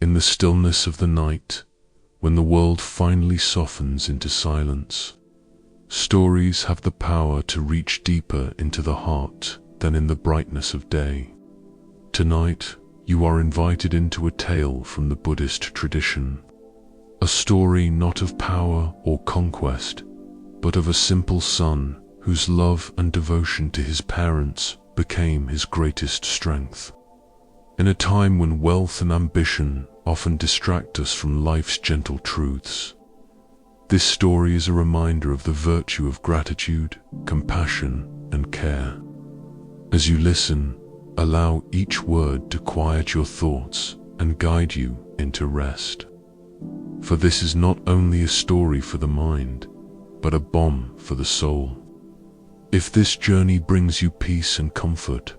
In the stillness of the night, when the world finally softens into silence, stories have the power to reach deeper into the heart than in the brightness of day. Tonight, you are invited into a tale from the Buddhist tradition, a story not of power or conquest, but of a simple son whose love and devotion to his parents became his greatest strength. In a time when wealth and ambition often distract us from life's gentle truths, this story is a reminder of the virtue of gratitude, compassion, and care. As you listen, allow each word to quiet your thoughts and guide you into rest. For this is not only a story for the mind, but a balm for the soul. If this journey brings you peace and comfort,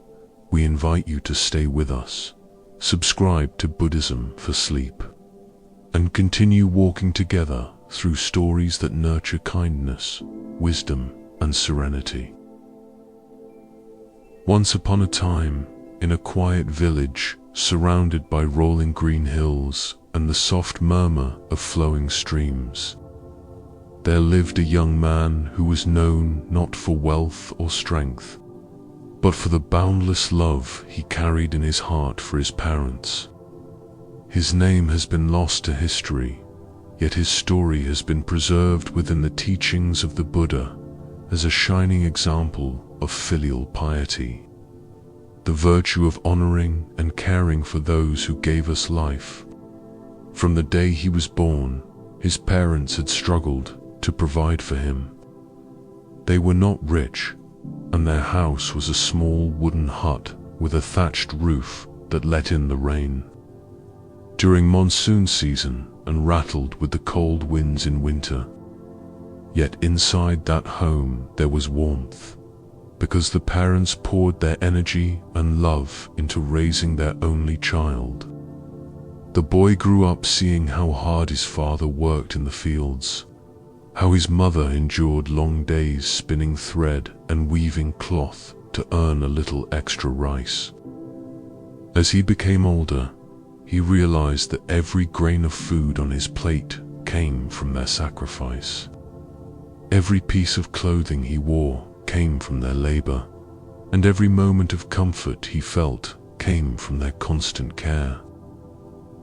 we invite you to stay with us, subscribe to Buddhism for sleep, and continue walking together through stories that nurture kindness, wisdom, and serenity. Once upon a time, in a quiet village surrounded by rolling green hills and the soft murmur of flowing streams, there lived a young man who was known not for wealth or strength, but for the boundless love he carried in his heart for his parents. His name has been lost to history, yet his story has been preserved within the teachings of the Buddha as a shining example of filial piety, the virtue of honoring and caring for those who gave us life. From the day he was born, his parents had struggled to provide for him. They were not rich, and their house was a small wooden hut with a thatched roof that let in the rain during monsoon season and rattled with the cold winds in winter. Yet inside that home there was warmth, because the parents poured their energy and love into raising their only child. The boy grew up seeing how hard his father worked in the fields, how his mother endured long days spinning thread and weaving cloth to earn a little extra rice. As he became older, he realized that every grain of food on his plate came from their sacrifice. Every piece of clothing he wore came from their labor, and every moment of comfort he felt came from their constant care.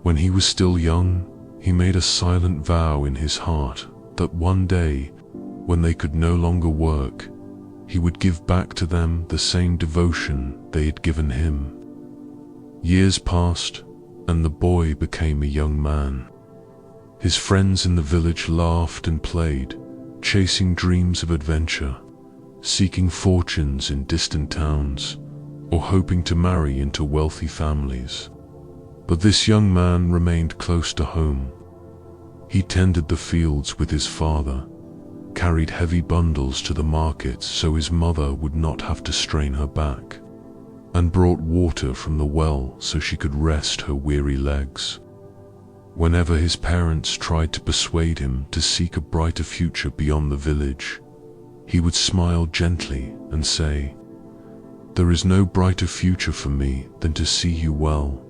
When he was still young, he made a silent vow in his heart that one day, when they could no longer work, he would give back to them the same devotion they had given him. Years passed, and the boy became a young man. His friends in the village laughed and played, chasing dreams of adventure, seeking fortunes in distant towns, or hoping to marry into wealthy families. But this young man remained close to home. He tended the fields with his father, carried heavy bundles to the markets so his mother would not have to strain her back, and brought water from the well so she could rest her weary legs. Whenever his parents tried to persuade him to seek a brighter future beyond the village, he would smile gently and say, "There is no brighter future for me than to see you well,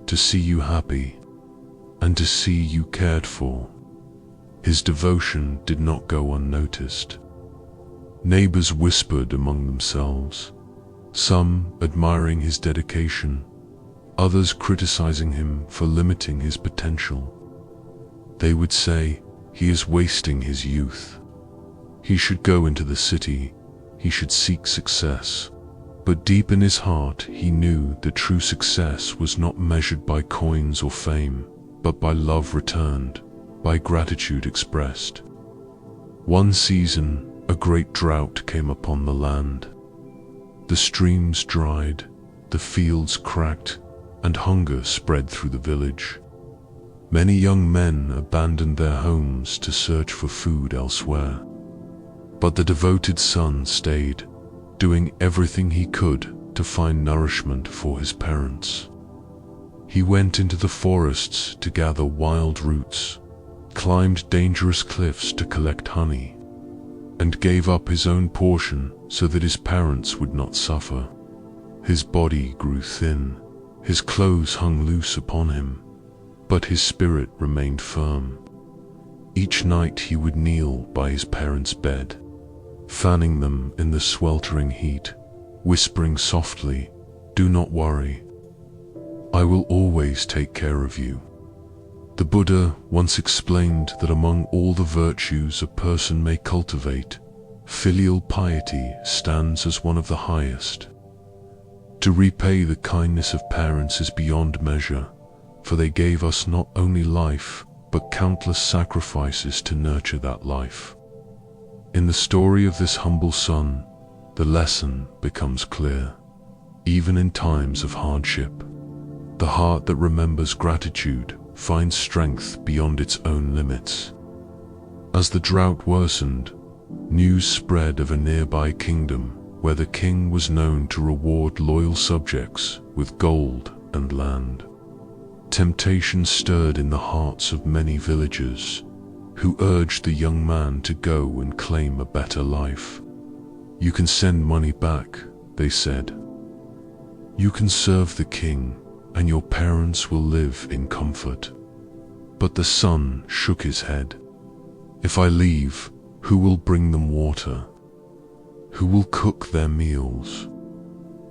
to see you happy, and to see you cared for." His devotion did not go unnoticed. Neighbors whispered among themselves, some admiring his dedication, others criticizing him for limiting his potential. They would say, "He is wasting his youth. He should go into the city, he should seek success." But deep in his heart he knew that true success was not measured by coins or fame, but by love returned, by gratitude expressed. One season, a great drought came upon the land. The streams dried, the fields cracked, and hunger spread through the village. Many young men abandoned their homes to search for food elsewhere. But the devoted son stayed, doing everything he could to find nourishment for his parents. He went into the forests to gather wild roots, climbed dangerous cliffs to collect honey, and gave up his own portion so that his parents would not suffer. His body grew thin, his clothes hung loose upon him, but his spirit remained firm. Each night he would kneel by his parents' bed, fanning them in the sweltering heat, whispering softly, "Do not worry. I will always take care of you." The Buddha once explained that among all the virtues a person may cultivate, filial piety stands as one of the highest. To repay the kindness of parents is beyond measure, for they gave us not only life, but countless sacrifices to nurture that life. In the story of this humble son, the lesson becomes clear. Even in times of hardship, the heart that remembers gratitude finds strength beyond its own limits. As the drought worsened, news spread of a nearby kingdom where the king was known to reward loyal subjects with gold and land. Temptation stirred in the hearts of many villagers, who urged the young man to go and claim a better life. "You can send money back," they said. "You can serve the king, and your parents will live in comfort." But the son shook his head. "If I leave, who will bring them water? Who will cook their meals?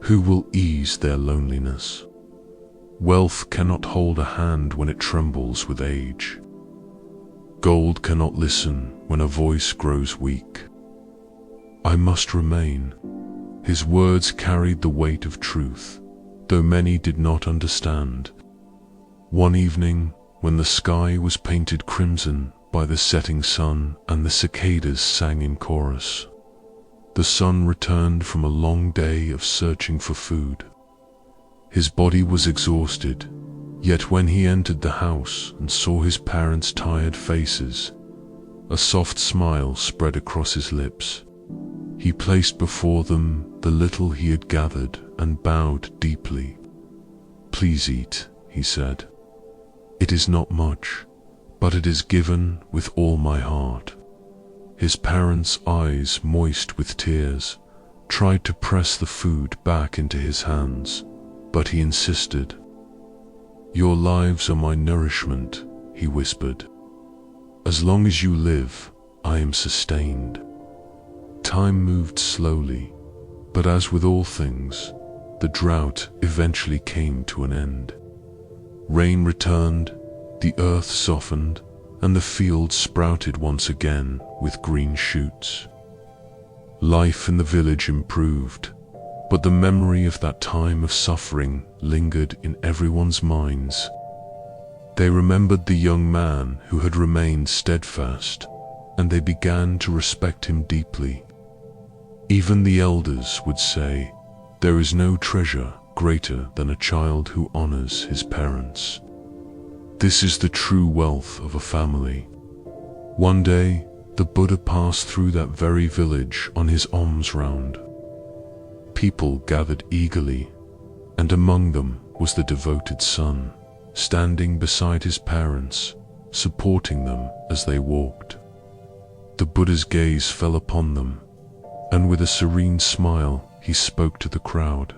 Who will ease their loneliness? Wealth cannot hold a hand when it trembles with age. Gold cannot listen when a voice grows weak. I must remain." His words carried the weight of truth, though many did not understand. One evening, when the sky was painted crimson by the setting sun and the cicadas sang in chorus, the son returned from a long day of searching for food. His body was exhausted, yet when he entered the house and saw his parents' tired faces, a soft smile spread across his lips. He placed before them the little he had gathered and bowed deeply. "Please eat," he said. "It is not much, but it is given with all my heart." His parents' eyes, moist with tears, tried to press the food back into his hands, but he insisted. "Your lives are my nourishment," he whispered. "As long as you live, I am sustained." Time moved slowly, but as with all things, the drought eventually came to an end. Rain returned, the earth softened, and the fields sprouted once again with green shoots. Life in the village improved, but the memory of that time of suffering lingered in everyone's minds. They remembered the young man who had remained steadfast, and they began to respect him deeply. Even the elders would say, "There is no treasure greater than a child who honors his parents. This is the true wealth of a family." One day, the Buddha passed through that very village on his alms round. People gathered eagerly, and among them was the devoted son, standing beside his parents, supporting them as they walked. The Buddha's gaze fell upon them, and with a serene smile he spoke to the crowd.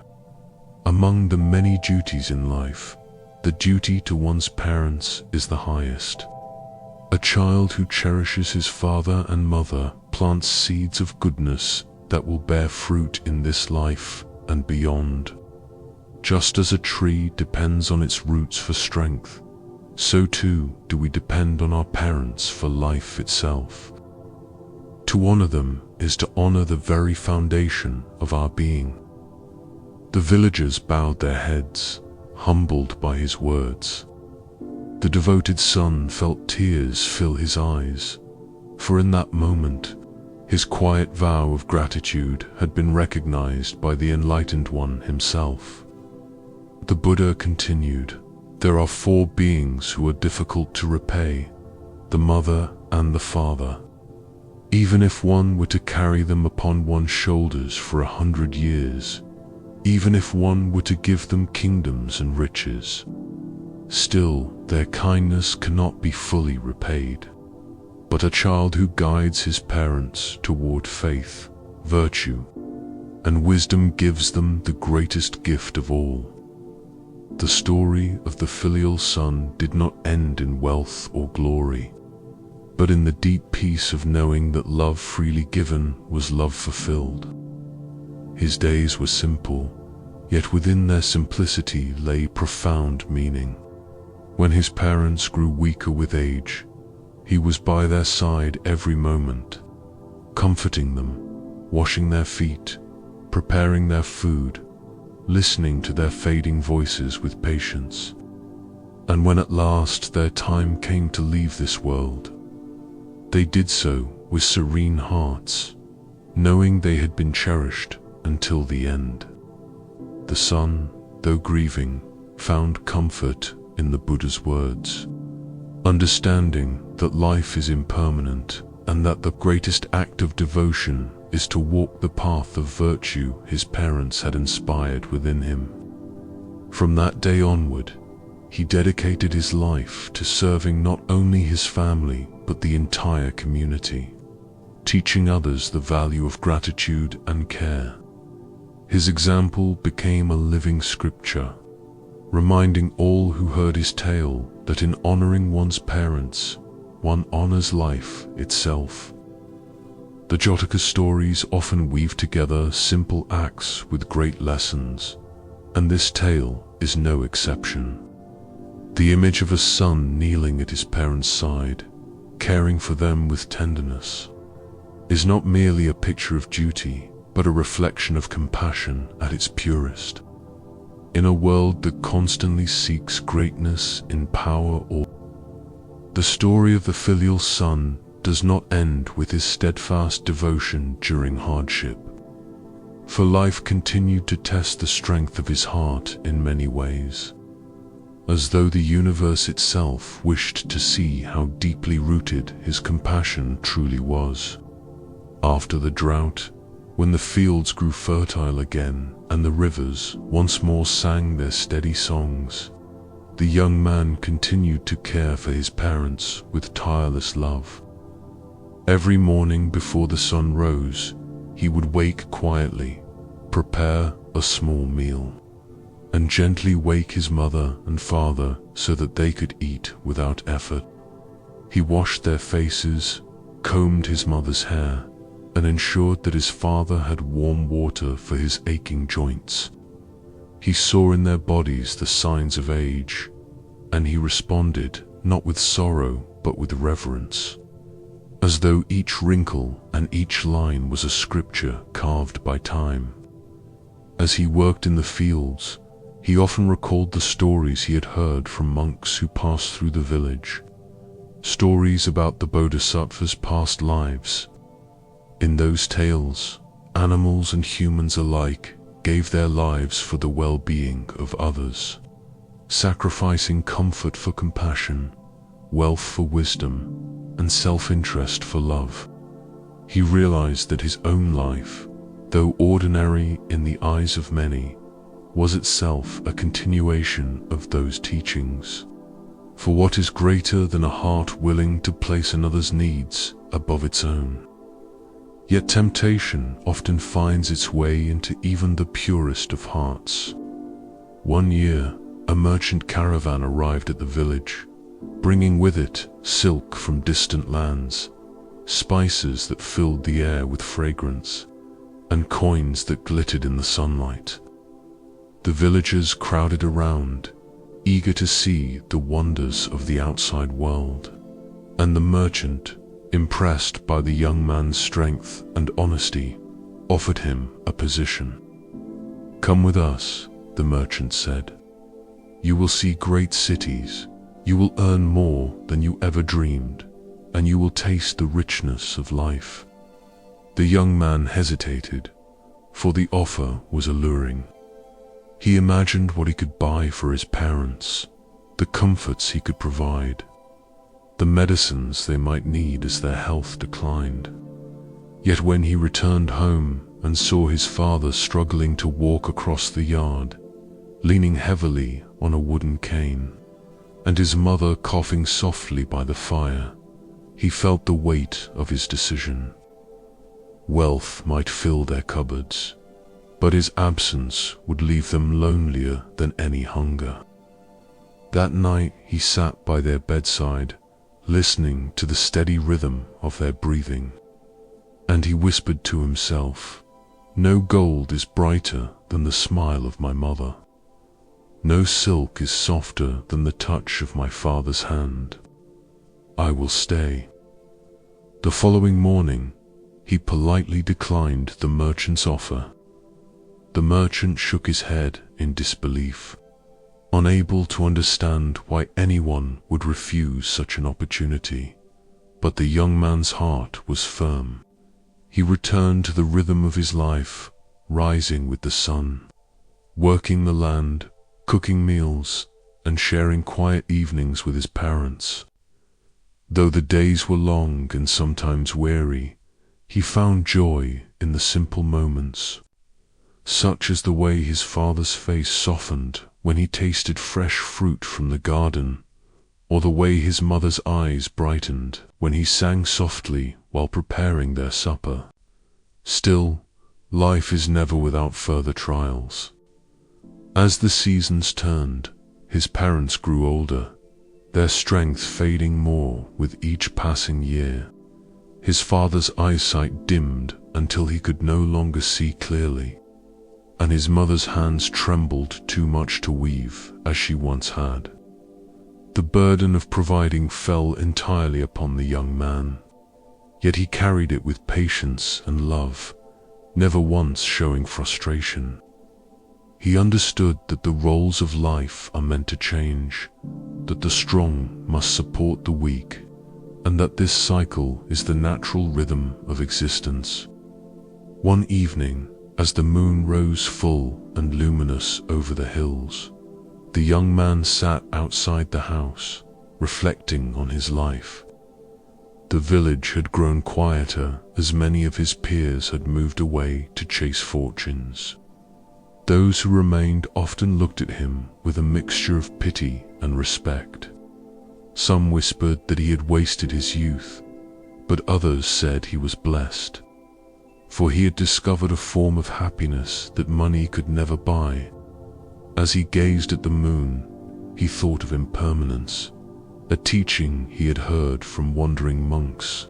"Among the many duties in life, the duty to one's parents is the highest. A child who cherishes his father and mother plants seeds of goodness that will bear fruit in this life and beyond. Just as a tree depends on its roots for strength, so too do we depend on our parents for life itself. To honor them is to honor the very foundation of our being." The villagers bowed their heads, humbled by his words. The devoted son felt tears fill his eyes, for in that moment, his quiet vow of gratitude had been recognized by the enlightened one himself. The Buddha continued, "There are four beings who are difficult to repay, the mother and the father. Even if one were to carry them upon one's shoulders for 100 years, even if one were to give them kingdoms and riches, still their kindness cannot be fully repaid. But a child who guides his parents toward faith, virtue, and wisdom gives them the greatest gift of all. The story of the filial son did not end in wealth or glory, but in the deep peace of knowing that love freely given was love fulfilled. His days were simple, yet within their simplicity lay profound meaning. When his parents grew weaker with age, he was by their side every moment, comforting them, washing their feet, preparing their food, listening to their fading voices with patience. And when at last their time came to leave this world, they did so with serene hearts, knowing they had been cherished until the end. The son, though grieving, found comfort in the Buddha's words, understanding that life is impermanent and that the greatest act of devotion is to walk the path of virtue his parents had inspired within him. From that day onward, he dedicated his life to serving not only his family but the entire community, teaching others the value of gratitude and care. His example became a living scripture, reminding all who heard his tale that in honoring one's parents, one honors life itself. The Jataka stories often weave together simple acts with great lessons, and this tale is no exception. The image of a son kneeling at his parents' side, caring for them with tenderness, is not merely a picture of duty, but a reflection of compassion at its purest. In a world that constantly seeks greatness in power or the story of the filial son does not end with his steadfast devotion during hardship, for life continued to test the strength of his heart in many ways, as though the universe itself wished to see how deeply rooted his compassion truly was. After the drought, when the fields grew fertile again and the rivers once more sang their steady songs, the young man continued to care for his parents with tireless love. Every morning before the sun rose, he would wake quietly, prepare a small meal, and gently wake his mother and father so that they could eat without effort. He washed their faces, combed his mother's hair, and ensured that his father had warm water for his aching joints. He saw in their bodies the signs of age, and he responded not with sorrow but with reverence, as though each wrinkle and each line was a scripture carved by time. As he worked in the fields, he often recalled the stories he had heard from monks who passed through the village, stories about the bodhisattvas' past lives. In those tales, animals and humans alike gave their lives for the well-being of others, sacrificing comfort for compassion, wealth for wisdom, and self-interest for love. He realized that his own life, though ordinary in the eyes of many, was itself a continuation of those teachings. For what is greater than a heart willing to place another's needs above its own? Yet temptation often finds its way into even the purest of hearts. One year, a merchant caravan arrived at the village, bringing with it silk from distant lands, spices that filled the air with fragrance, and coins that glittered in the sunlight. The villagers crowded around, eager to see the wonders of the outside world, and the merchant, impressed by the young man's strength and honesty, offered him a position. "Come with us," the merchant said. "You will see great cities, you will earn more than you ever dreamed, and you will taste the richness of life." The young man hesitated, for the offer was alluring. He imagined what he could buy for his parents, the comforts he could provide, the medicines they might need as their health declined. Yet when he returned home and saw his father struggling to walk across the yard, leaning heavily on a wooden cane, and his mother coughing softly by the fire, he felt the weight of his decision. Wealth might fill their cupboards, but his absence would leave them lonelier than any hunger. That night he sat by their bedside, listening to the steady rhythm of their breathing, and he whispered to himself, "No gold is brighter than the smile of my mother. No silk is softer than the touch of my father's hand. I will stay." The following morning, he politely declined the merchant's offer. The merchant shook his head in disbelief, unable to understand why anyone would refuse such an opportunity. But the young man's heart was firm. He returned to the rhythm of his life, rising with the sun, working the land, cooking meals, and sharing quiet evenings with his parents. Though the days were long and sometimes weary, he found joy in the simple moments, such as the way his father's face softened when he tasted fresh fruit from the garden, or the way his mother's eyes brightened when he sang softly while preparing their supper. Still, life is never without further trials. As the seasons turned, his parents grew older, their strength fading more with each passing year. His father's eyesight dimmed until he could no longer see clearly, and his mother's hands trembled too much to weave as she once had. The burden of providing fell entirely upon the young man, yet he carried it with patience and love, never once showing frustration. He understood that the roles of life are meant to change, that the strong must support the weak, and that this cycle is the natural rhythm of existence. One evening, as the moon rose full and luminous over the hills, the young man sat outside the house, reflecting on his life. The village had grown quieter as many of his peers had moved away to chase fortunes. Those who remained often looked at him with a mixture of pity and respect. Some whispered that he had wasted his youth, but others said he was blessed, for he had discovered a form of happiness that money could never buy. As he gazed at the moon, he thought of impermanence, a teaching he had heard from wandering monks.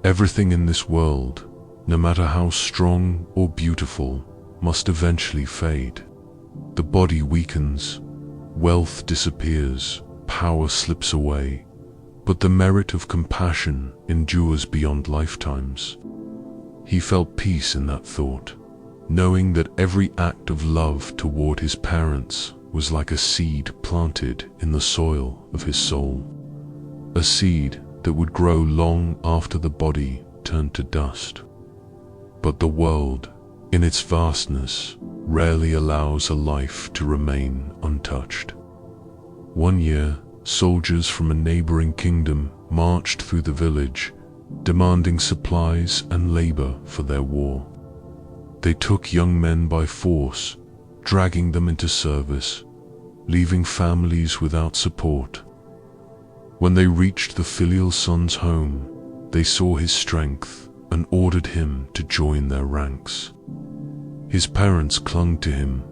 Everything in this world, no matter how strong or beautiful, must eventually fade. The body weakens, wealth disappears, power slips away, but the merit of compassion endures beyond lifetimes. He felt peace in that thought, knowing that every act of love toward his parents was like a seed planted in the soil of his soul, a seed that would grow long after the body turned to dust. But the world, in its vastness, rarely allows a life to remain untouched. One year, soldiers from a neighboring kingdom marched through the village, demanding supplies and labor for their war. They took young men by force, dragging them into service, leaving families without support. When they reached the filial son's home, they saw his strength and ordered him to join their ranks. His parents clung to him,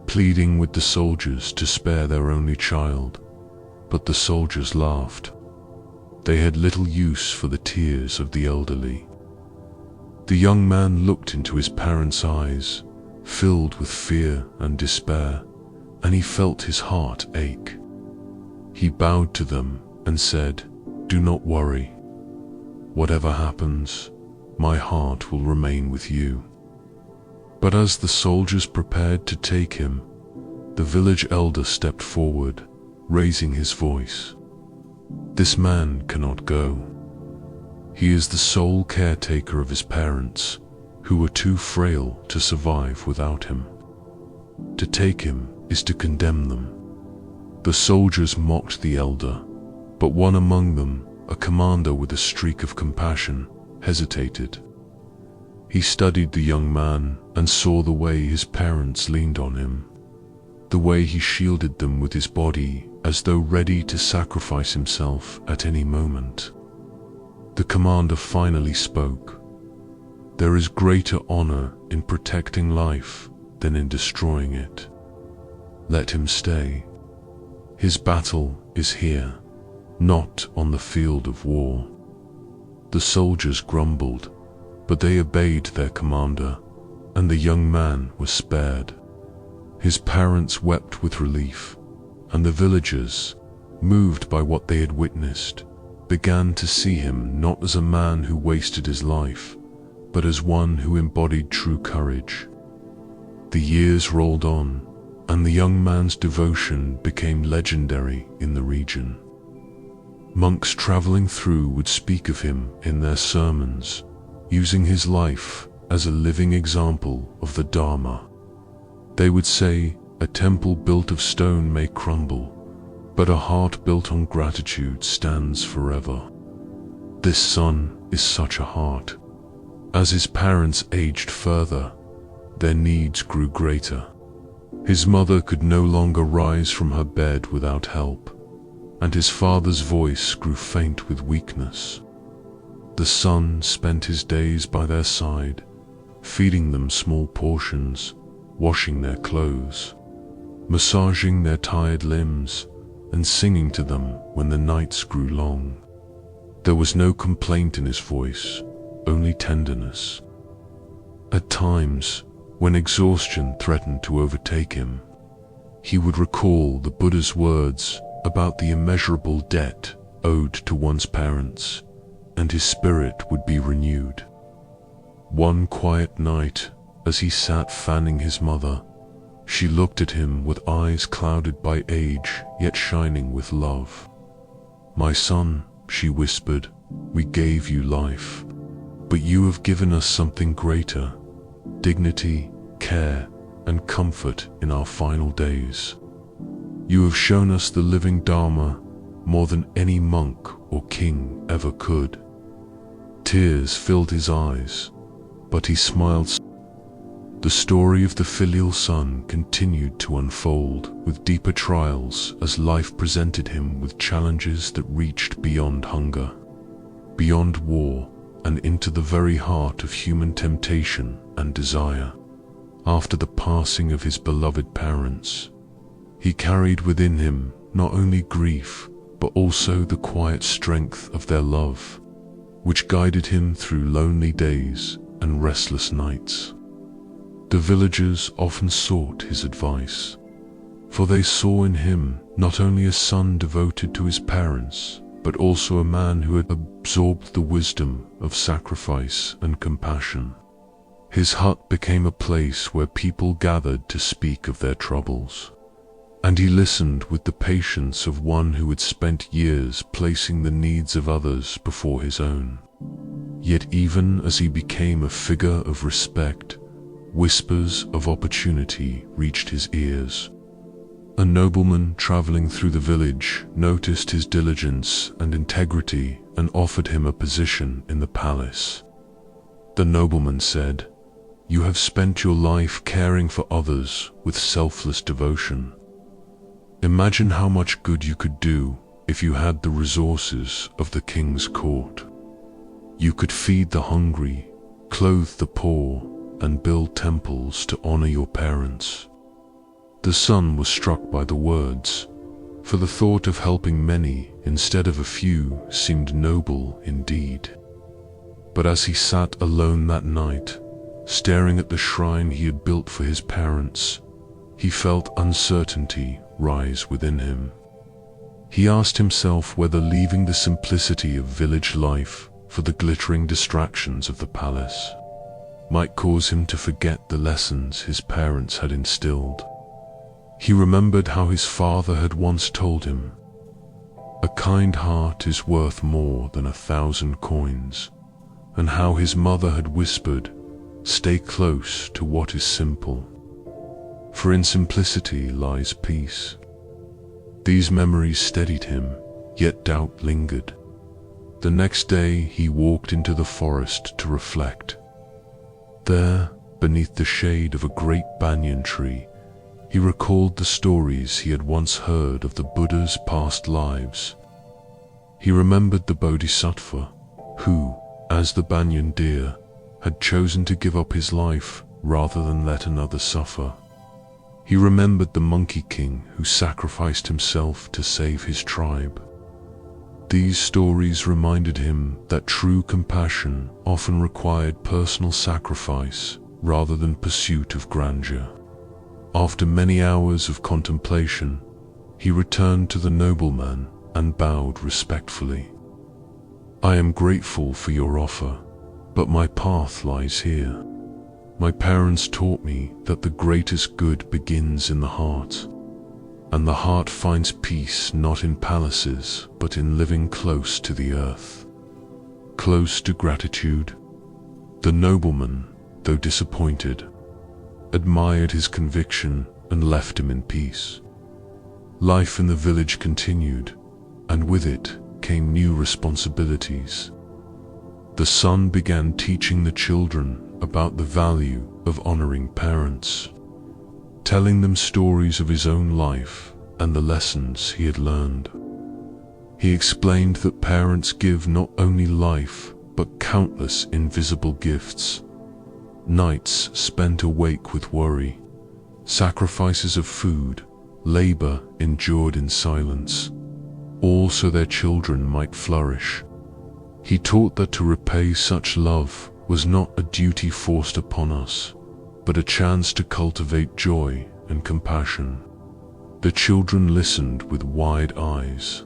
pleading with the soldiers to spare their only child, but the soldiers laughed. They had little use for the tears of the elderly. The young man looked into his parents' eyes, filled with fear and despair, and he felt his heart ache. He bowed to them and said, "Do not worry. Whatever happens, my heart will remain with you." But as the soldiers prepared to take him, the village elder stepped forward, raising his voice. "This man cannot go. He is the sole caretaker of his parents, who were too frail to survive without him. To take him is to condemn them." The soldiers mocked the elder, but one among them, a commander with a streak of compassion, hesitated. He studied the young man and saw the way his parents leaned on him, the way he shielded them with his body as though ready to sacrifice himself at any moment. The commander finally spoke. There is greater honor in protecting life than in destroying it. Let him stay. His battle is here, not on the field of war." The soldiers grumbled, but they obeyed their commander, and the young man was spared. His parents wept with relief, and the villagers, moved by what they had witnessed, began to see him not as a man who wasted his life, but as one who embodied true courage. The years rolled on, and the young man's devotion became legendary in the region. Monks traveling through would speak of him in their sermons, using his life as a living example of the Dharma. They would say, "A temple built of stone may crumble, but a heart built on gratitude stands forever." This son is such a heart. As his parents aged further, their needs grew greater. His mother could no longer rise from her bed without help, and his father's voice grew faint with weakness. The son spent his days by their side, feeding them small portions, washing their clothes, massaging their tired limbs, and singing to them when the nights grew long. There was no complaint in his voice, only tenderness. At times, when exhaustion threatened to overtake him, he would recall the Buddha's words about the immeasurable debt owed to one's parents, and his spirit would be renewed. One quiet night, as he sat fanning his mother, she looked at him with eyes clouded by age yet shining with love. "My son," she whispered, "we gave you life, but you have given us something greater, dignity, care, and comfort in our final days. You have shown us the living Dharma more than any monk or king ever could." Tears filled his eyes, but he smiled. The story of the filial son continued to unfold with deeper trials as life presented him with challenges that reached beyond hunger, beyond war, and into the very heart of human temptation and desire. After the passing of his beloved parents, he carried within him not only grief, but also the quiet strength of their love, which guided him through lonely days and restless nights. The villagers often sought his advice, for they saw in him not only a son devoted to his parents, but also a man who had absorbed the wisdom of sacrifice and compassion. His hut became a place where people gathered to speak of their troubles, and he listened with the patience of one who had spent years placing the needs of others before his own. Yet even as he became a figure of respect, whispers of opportunity reached his ears. A nobleman traveling through the village noticed his diligence and integrity and offered him a position in the palace. The nobleman said, "You have spent your life caring for others with selfless devotion. Imagine how much good you could do if you had the resources of the king's court. You could feed the hungry, clothe the poor, and build temples to honor your parents." The son was struck by the words, for the thought of helping many instead of a few seemed noble indeed. But as he sat alone that night, staring at the shrine he had built for his parents, he felt uncertainty rise within him. He asked himself whether leaving the simplicity of village life for the glittering distractions of the palace might cause him to forget the lessons his parents had instilled. He remembered how his father had once told him, "A kind heart is worth more than 1,000 coins," and how his mother had whispered, "Stay close to what is simple, for in simplicity lies peace." These memories steadied him, yet doubt lingered. The next day he walked into the forest to reflect. There, beneath the shade of a great banyan tree, he recalled the stories he had once heard of the Buddha's past lives. He remembered the Bodhisattva, who, as the banyan deer, had chosen to give up his life rather than let another suffer. He remembered the Monkey King who sacrificed himself to save his tribe. These stories reminded him that true compassion often required personal sacrifice rather than pursuit of grandeur. After many hours of contemplation, he returned to the nobleman and bowed respectfully. "I am grateful for your offer, but my path lies here. My parents taught me that the greatest good begins in the heart, and the heart finds peace not in palaces but in living close to the earth, close to gratitude." The nobleman, though disappointed, admired his conviction and left him in peace. Life in the village continued, and with it came new responsibilities. The son began teaching the children about the value of honoring parents, telling them stories of his own life and the lessons he had learned. He explained that parents give not only life, but countless invisible gifts. Nights spent awake with worry, sacrifices of food, labor endured in silence, all so their children might flourish. He taught that to repay such love was not a duty forced upon us, but a chance to cultivate joy and compassion. The children listened with wide eyes,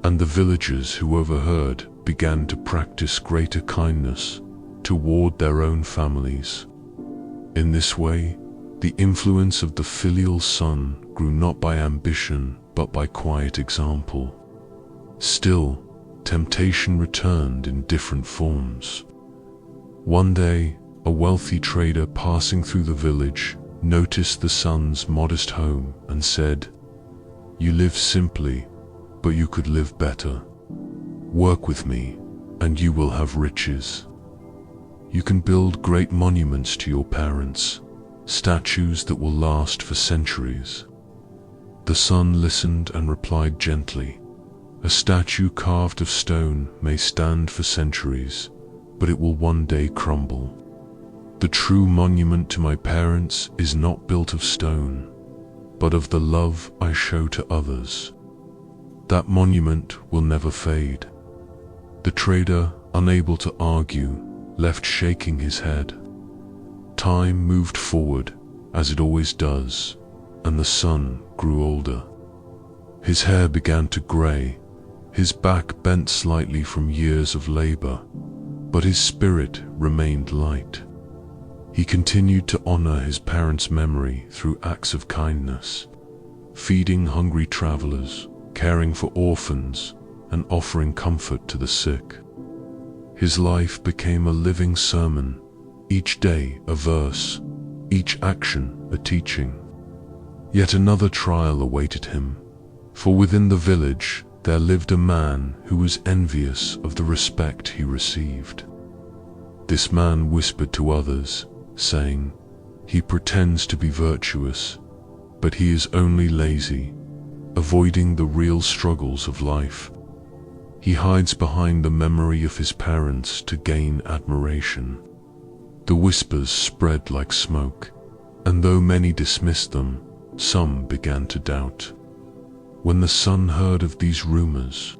and the villagers who overheard began to practice greater kindness toward their own families. In this way, the influence of the filial son grew not by ambition but by quiet example. Still, temptation returned in different forms. One day, a wealthy trader passing through the village noticed the son's modest home and said, "You live simply, but you could live better. Work with me, and you will have riches. You can build great monuments to your parents, statues that will last for centuries." The son listened and replied gently, "A statue carved of stone may stand for centuries, but it will one day crumble. The true monument to my parents is not built of stone, but of the love I show to others. That monument will never fade." The trader, unable to argue, left shaking his head. Time moved forward, as it always does, and the son grew older. His hair began to gray, his back bent slightly from years of labor, but his spirit remained light. He continued to honor his parents' memory through acts of kindness, feeding hungry travelers, caring for orphans, and offering comfort to the sick. His life became a living sermon, each day a verse, each action a teaching. Yet another trial awaited him, for within the village there lived a man who was envious of the respect he received. This man whispered to others, saying, "He pretends to be virtuous, but he is only lazy, avoiding the real struggles of life. He hides behind the memory of his parents to gain admiration." The whispers spread like smoke, and though many dismissed them, some began to doubt. When the son heard of these rumors,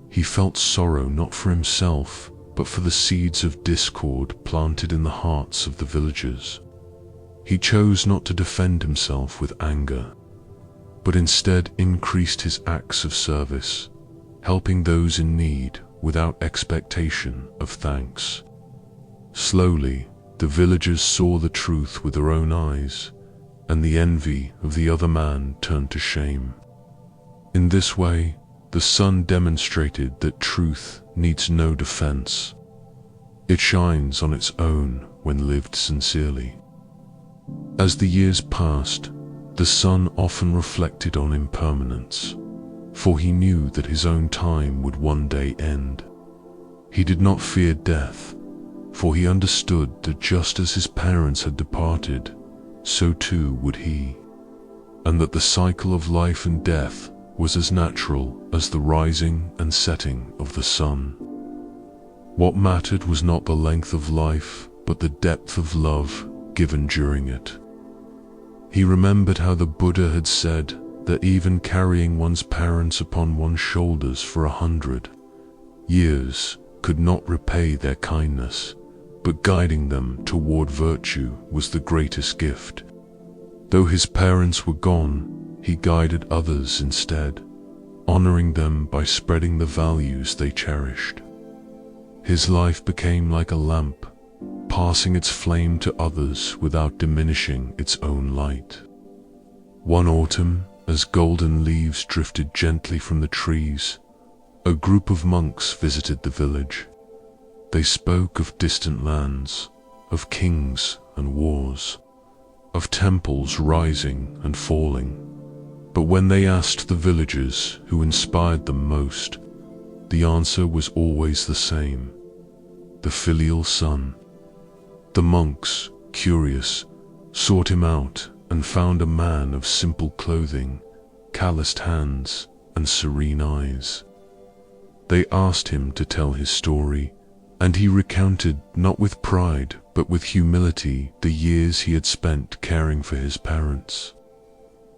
he felt sorrow not for himself, but for the seeds of discord planted in the hearts of the villagers. He chose not to defend himself with anger, but instead increased his acts of service, helping those in need without expectation of thanks. Slowly, the villagers saw the truth with their own eyes, and the envy of the other man turned to shame. In this way, the son demonstrated that truth needs no defense. It shines on its own when lived sincerely. As the years passed, the son often reflected on impermanence, for he knew that his own time would one day end. He did not fear death, for he understood that just as his parents had departed, so too would he, and that the cycle of life and death was as natural as the rising and setting of the sun. What mattered was not the length of life, but but the depth of love given during it. He remembered how the Buddha had said that even carrying one's parents upon one's shoulders for 100 years could not repay their kindness, but guiding them toward virtue was the greatest gift. Though his parents were gone, he guided others instead, honoring them by spreading the values they cherished. His life became like a lamp, passing its flame to others without diminishing its own light. One autumn, as golden leaves drifted gently from the trees, a group of monks visited the village. They spoke of distant lands, of kings and wars, of temples rising and falling. But when they asked the villagers who inspired them most, the answer was always the same: the filial son. The monks, curious, sought him out and found a man of simple clothing, calloused hands, and serene eyes. They asked him to tell his story, and he recounted, not with pride but with humility, the years he had spent caring for his parents,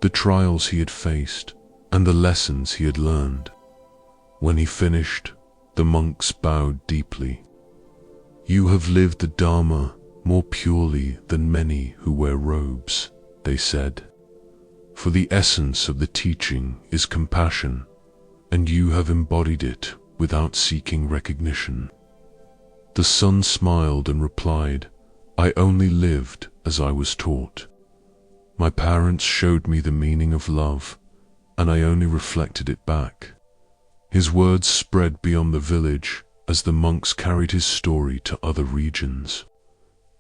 the trials he had faced, and the lessons he had learned. When he finished, the monks bowed deeply. "You have lived the Dharma more purely than many who wear robes," they said. "For the essence of the teaching is compassion, and you have embodied it without seeking recognition." The son smiled and replied, "I only lived as I was taught. My parents showed me the meaning of love, and I only reflected it back." His words spread beyond the village as the monks carried his story to other regions,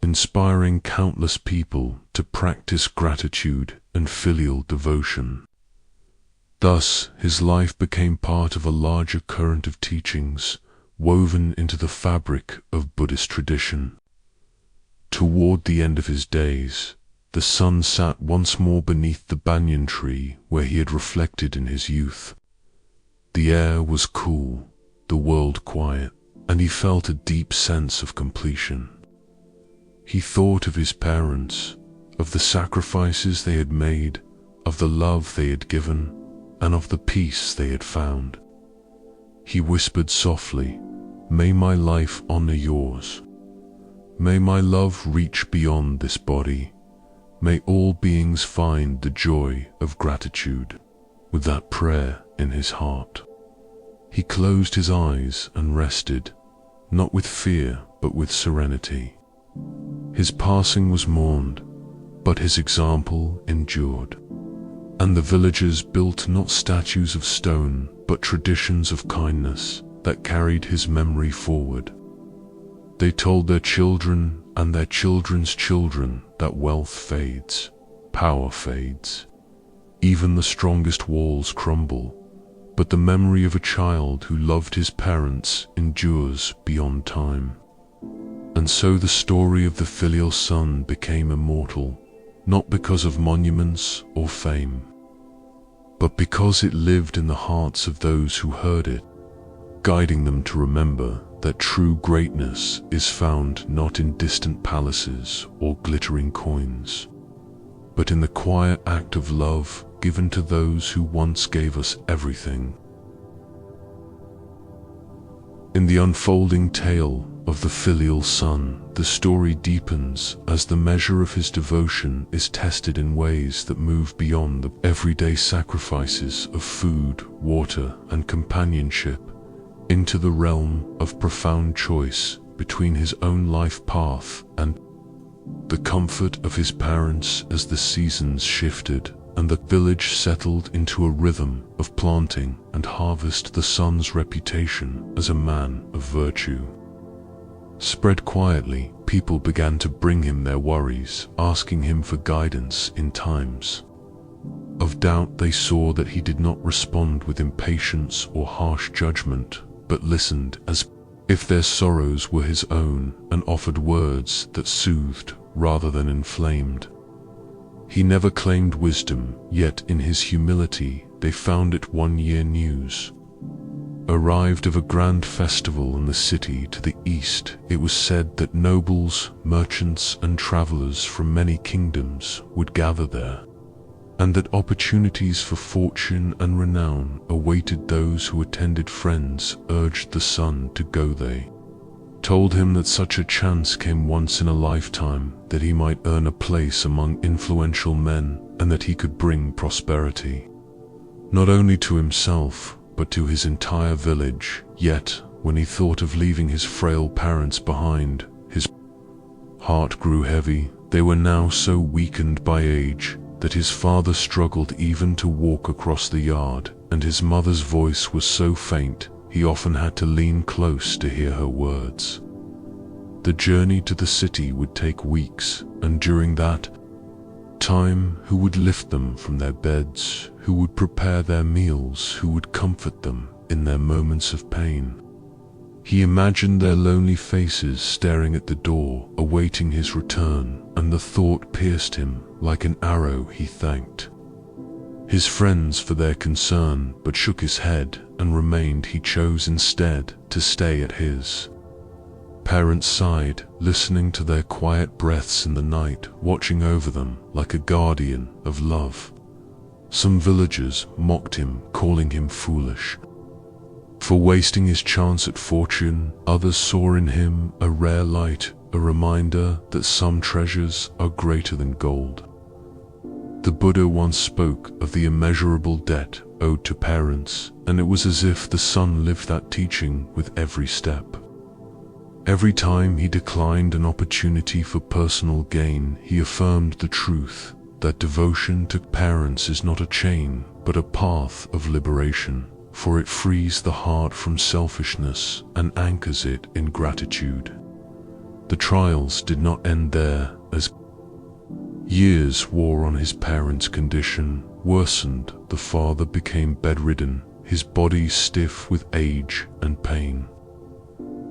inspiring countless people to practice gratitude and filial devotion. Thus, his life became part of a larger current of teachings woven into the fabric of Buddhist tradition. Toward the end of his days, the son sat once more beneath the banyan tree where he had reflected in his youth. The air was cool, the world quiet, and he felt a deep sense of completion. He thought of his parents, of the sacrifices they had made, of the love they had given, and of the peace they had found. He whispered softly, "May my life honor yours. May my love reach beyond this body. May all beings find the joy of gratitude." With that prayer in his heart, he closed his eyes and rested, not with fear but with serenity. His passing was mourned, but his example endured, and the villagers built not statues of stone but traditions of kindness that carried his memory forward. They told their children and their children's children that wealth fades, power fades, even the strongest walls crumble, but the memory of a child who loved his parents endures beyond time. And so the story of the filial son became immortal, not because of monuments or fame, but because it lived in the hearts of those who heard it, guiding them to remember that true greatness is found not in distant palaces or glittering coins, but in the quiet act of love given to those who once gave us everything. In the unfolding tale of the filial son, the story deepens as the measure of his devotion is tested in ways that move beyond the everyday sacrifices of food, water, and companionship into the realm of profound choice between his own life path and the comfort of his parents as the seasons shifted and the village settled into a rhythm of planting and harvest. The son's reputation as a man of virtue spread quietly. People began to bring him their worries, asking him for guidance in times of doubt. They saw that he did not respond with impatience or harsh judgment, but listened as if their sorrows were his own and offered words that soothed rather than inflamed. He never claimed wisdom, yet in his humility they found it one-year news. arrived of a grand festival in the city to the east. It was said that nobles, merchants, and travelers from many kingdoms would gather there, and that opportunities for fortune and renown awaited those who attended. Friends urged the son to go. They told him that such a chance came once in a lifetime, that he might earn a place among influential men, and that he could bring prosperity, not only to himself, but to his entire village. Yet, when he thought of leaving his frail parents behind, his heart grew heavy. They were now so weakened by age that his father struggled even to walk across the yard, and his mother's voice was so faint he often had to lean close to hear her words. The journey to the city would take weeks, and during that time, who would lift them from their beds, who would prepare their meals, who would comfort them in their moments of pain? He imagined their lonely faces staring at the door, awaiting his return, and the thought pierced him like an arrow. He thanked his friends for their concern, but shook his head and remained. He chose instead to stay at his parents' side, listening to their quiet breaths in the night, watching over them like a guardian of love. Some villagers mocked him, calling him foolish for wasting his chance at fortune. Others saw in him a rare light, a reminder that some treasures are greater than gold. The Buddha once spoke of the immeasurable debt owed to parents, and it was as if the son lived that teaching with every step. Every time he declined an opportunity for personal gain, he affirmed the truth that devotion to parents is not a chain, but a path of liberation, for it frees the heart from selfishness and anchors it in gratitude. The trials did not end there, as years wore on. His parents' condition worsened. The father became bedridden, his body stiff with age and pain.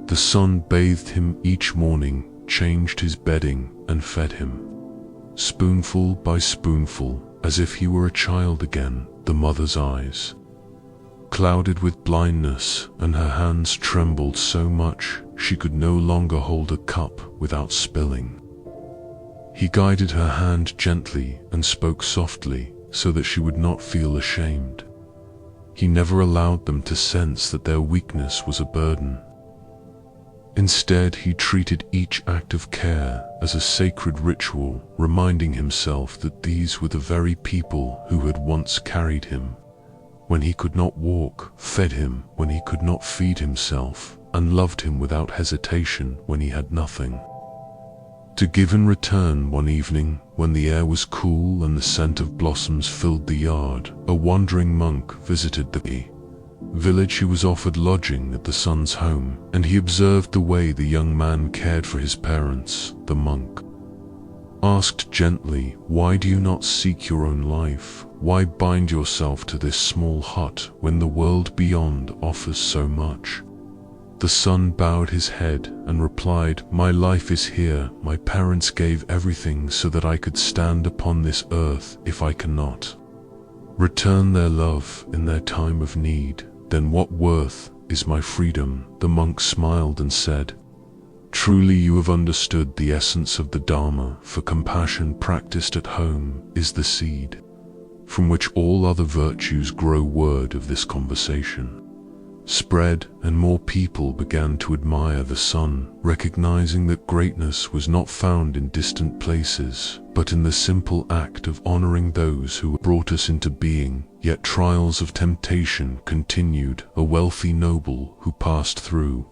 The son bathed him each morning, changed his bedding, and fed him, spoonful by spoonful, as if he were a child again. The mother's eyes clouded with blindness, and her hands trembled so much she could no longer hold a cup without spilling. He guided her hand gently and spoke softly so that she would not feel ashamed. He never allowed them to sense that their weakness was a burden. Instead, he treated each act of care as a sacred ritual, reminding himself that these were the very people who had once carried him when he could not walk, fed him when he could not feed himself, and loved him without hesitation when he had nothing to give in return. One evening, when the air was cool and the scent of blossoms filled the yard, a wandering monk visited the village. He was offered lodging at the son's home, and he observed the way the young man cared for his parents. The monk asked gently, "Why do you not seek your own life? Why bind yourself to this small hut when the world beyond offers so much?" The son bowed his head and replied, "My life is here. My parents gave everything so that I could stand upon this earth. If I cannot return their love in their time of need, then what worth is my freedom?" The monk smiled and said, "Truly you have understood the essence of the Dharma, for compassion practiced at home is the seed from which all other virtues grow." Word of this conversation spread, and more people began to admire the son, recognizing that greatness was not found in distant places, but in the simple act of honoring those who brought us into being. Yet trials of temptation continued. A wealthy noble who passed through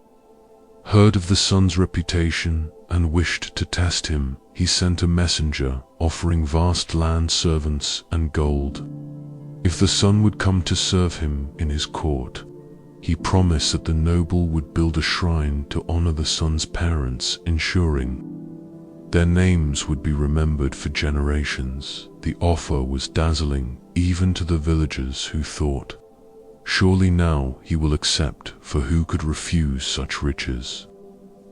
heard of the son's reputation and wished to test him. He sent a messenger offering vast land, servants, and gold if the son would come to serve him in his court. He promised that the noble would build a shrine to honor the son's parents, ensuring their names would be remembered for generations. The offer was dazzling, even to the villagers, who thought, "Surely now he will accept, for who could refuse such riches?"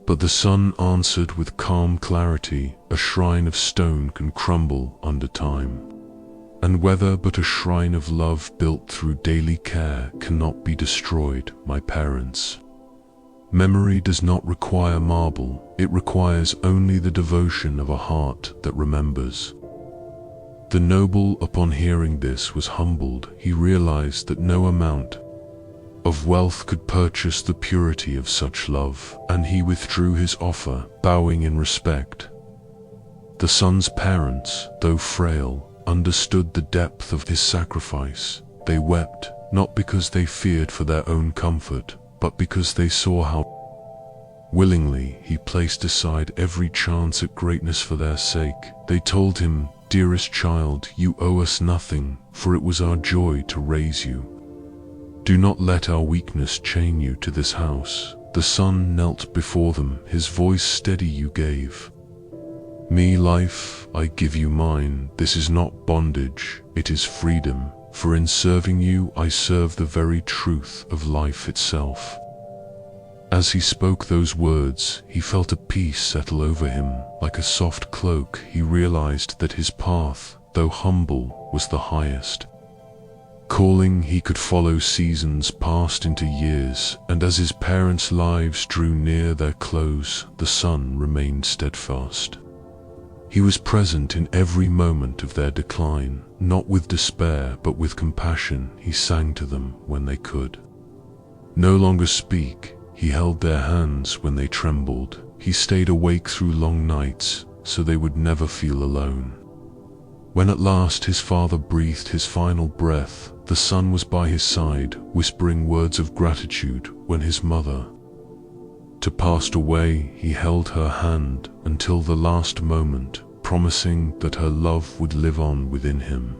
But the son answered with calm clarity, "A shrine of stone can crumble under time. and whether but a shrine of love built through daily care cannot be destroyed, my parents. Memory does not require marble, it requires only the devotion of a heart that remembers. The noble, upon hearing this, was humbled. He realized that no amount of wealth could purchase the purity of such love, and he withdrew his offer, bowing in respect. The son's parents, though frail, understood the depth of his sacrifice. They wept, not because they feared for their own comfort, but because they saw how willingly he placed aside every chance at greatness for their sake. They told him, "Dearest child, you owe us nothing, for it was our joy to raise you. Do not let our weakness chain you to this house." The son knelt before them, his voice steady. "You gave me life, I give you mine. This is not bondage, it is freedom, for in serving you I serve the very truth of life itself." As he spoke those words, he felt a peace settle over him. Like a soft cloak, he realized that his path, though humble, was the highest calling he could follow. Seasons passed into years, and as his parents' lives drew near their close, the son remained steadfast. He was present in every moment of their decline, not with despair but with compassion. He sang to them when they could no longer speak. He held their hands when they trembled. He stayed awake through long nights, so they would never feel alone. When at last his father breathed his final breath, the son was by his side, whispering words of gratitude. When his mother passed away, he held her hand until the last moment, promising that her love would live on within him.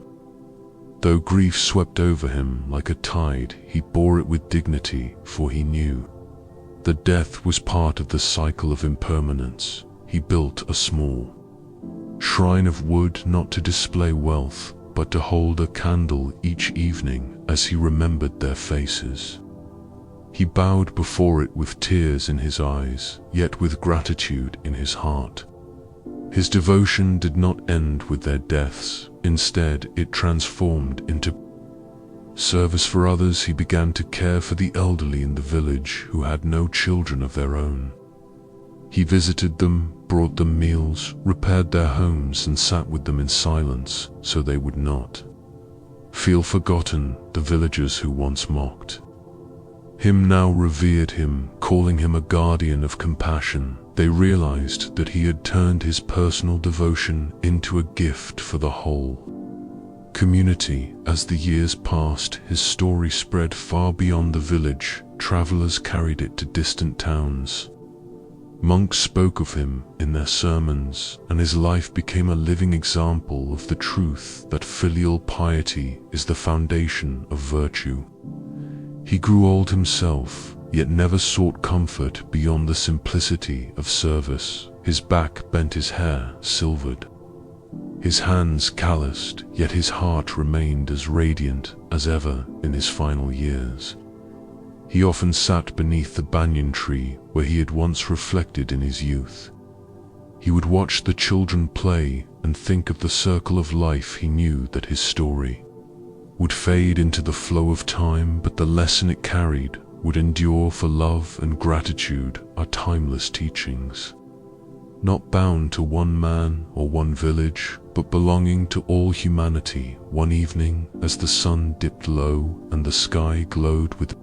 Though grief swept over him like a tide, he bore it with dignity, for he knew that death was part of the cycle of impermanence. He built a small shrine of wood, not to display wealth, but to hold a candle each evening as he remembered their faces. He bowed before it with tears in his eyes, yet with gratitude in his heart. His devotion did not end with their deaths. Instead, it transformed into service for others. He began to care for the elderly in the village who had no children of their own. He visited them, brought them meals, repaired their homes, and sat with them in silence so they would not feel forgotten. The villagers who once mocked him now revered him, calling him a guardian of compassion. They realized that he had turned his personal devotion into a gift for the whole community. As the years passed, his story spread far beyond the village. Travelers carried it to distant towns. Monks spoke of him in their sermons, and his life became a living example of the truth that filial piety is the foundation of virtue. He grew old himself, yet never sought comfort beyond the simplicity of service. His back bent, his hair silvered, his hands calloused, yet his heart remained as radiant as ever in his final years. He often sat beneath the banyan tree where he had once reflected in his youth. He would watch the children play and think of the circle of life. He knew that his story would fade into the flow of time, but the lesson it carried would endure, for love and gratitude are timeless teachings, not bound to one man or one village, but belonging to all humanity. One evening, as the sun dipped low and the sky glowed with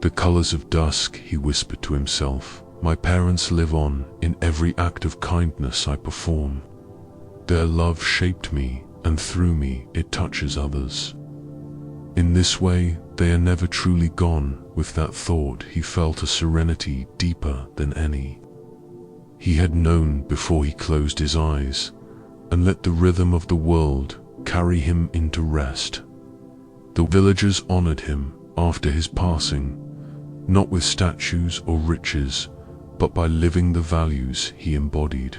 the colors of dusk, he whispered to himself, "My parents live on in every act of kindness I perform. Their love shaped me, and through me it touches others. In this way, they are never truly gone." With that thought, he felt a serenity deeper than any he had known before. He closed his eyes and let the rhythm of the world carry him into rest. The villagers honored him after his passing, not with statues or riches, but by living the values he embodied.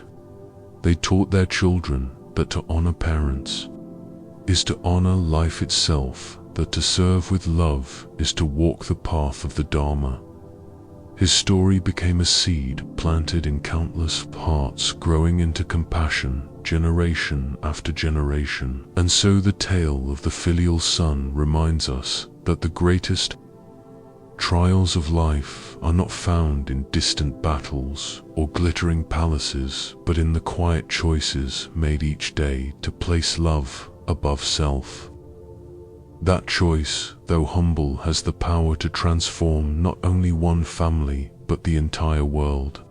They taught their children that to honor parents is to honor life itself, that to serve with love is to walk the path of the Dharma. His story became a seed planted in countless hearts, growing into compassion generation after generation. And so the tale of the filial son reminds us that the greatest trials of life are not found in distant battles or glittering palaces, but in the quiet choices made each day to place love above self. That choice, though humble, has the power to transform not only one family, but the entire world.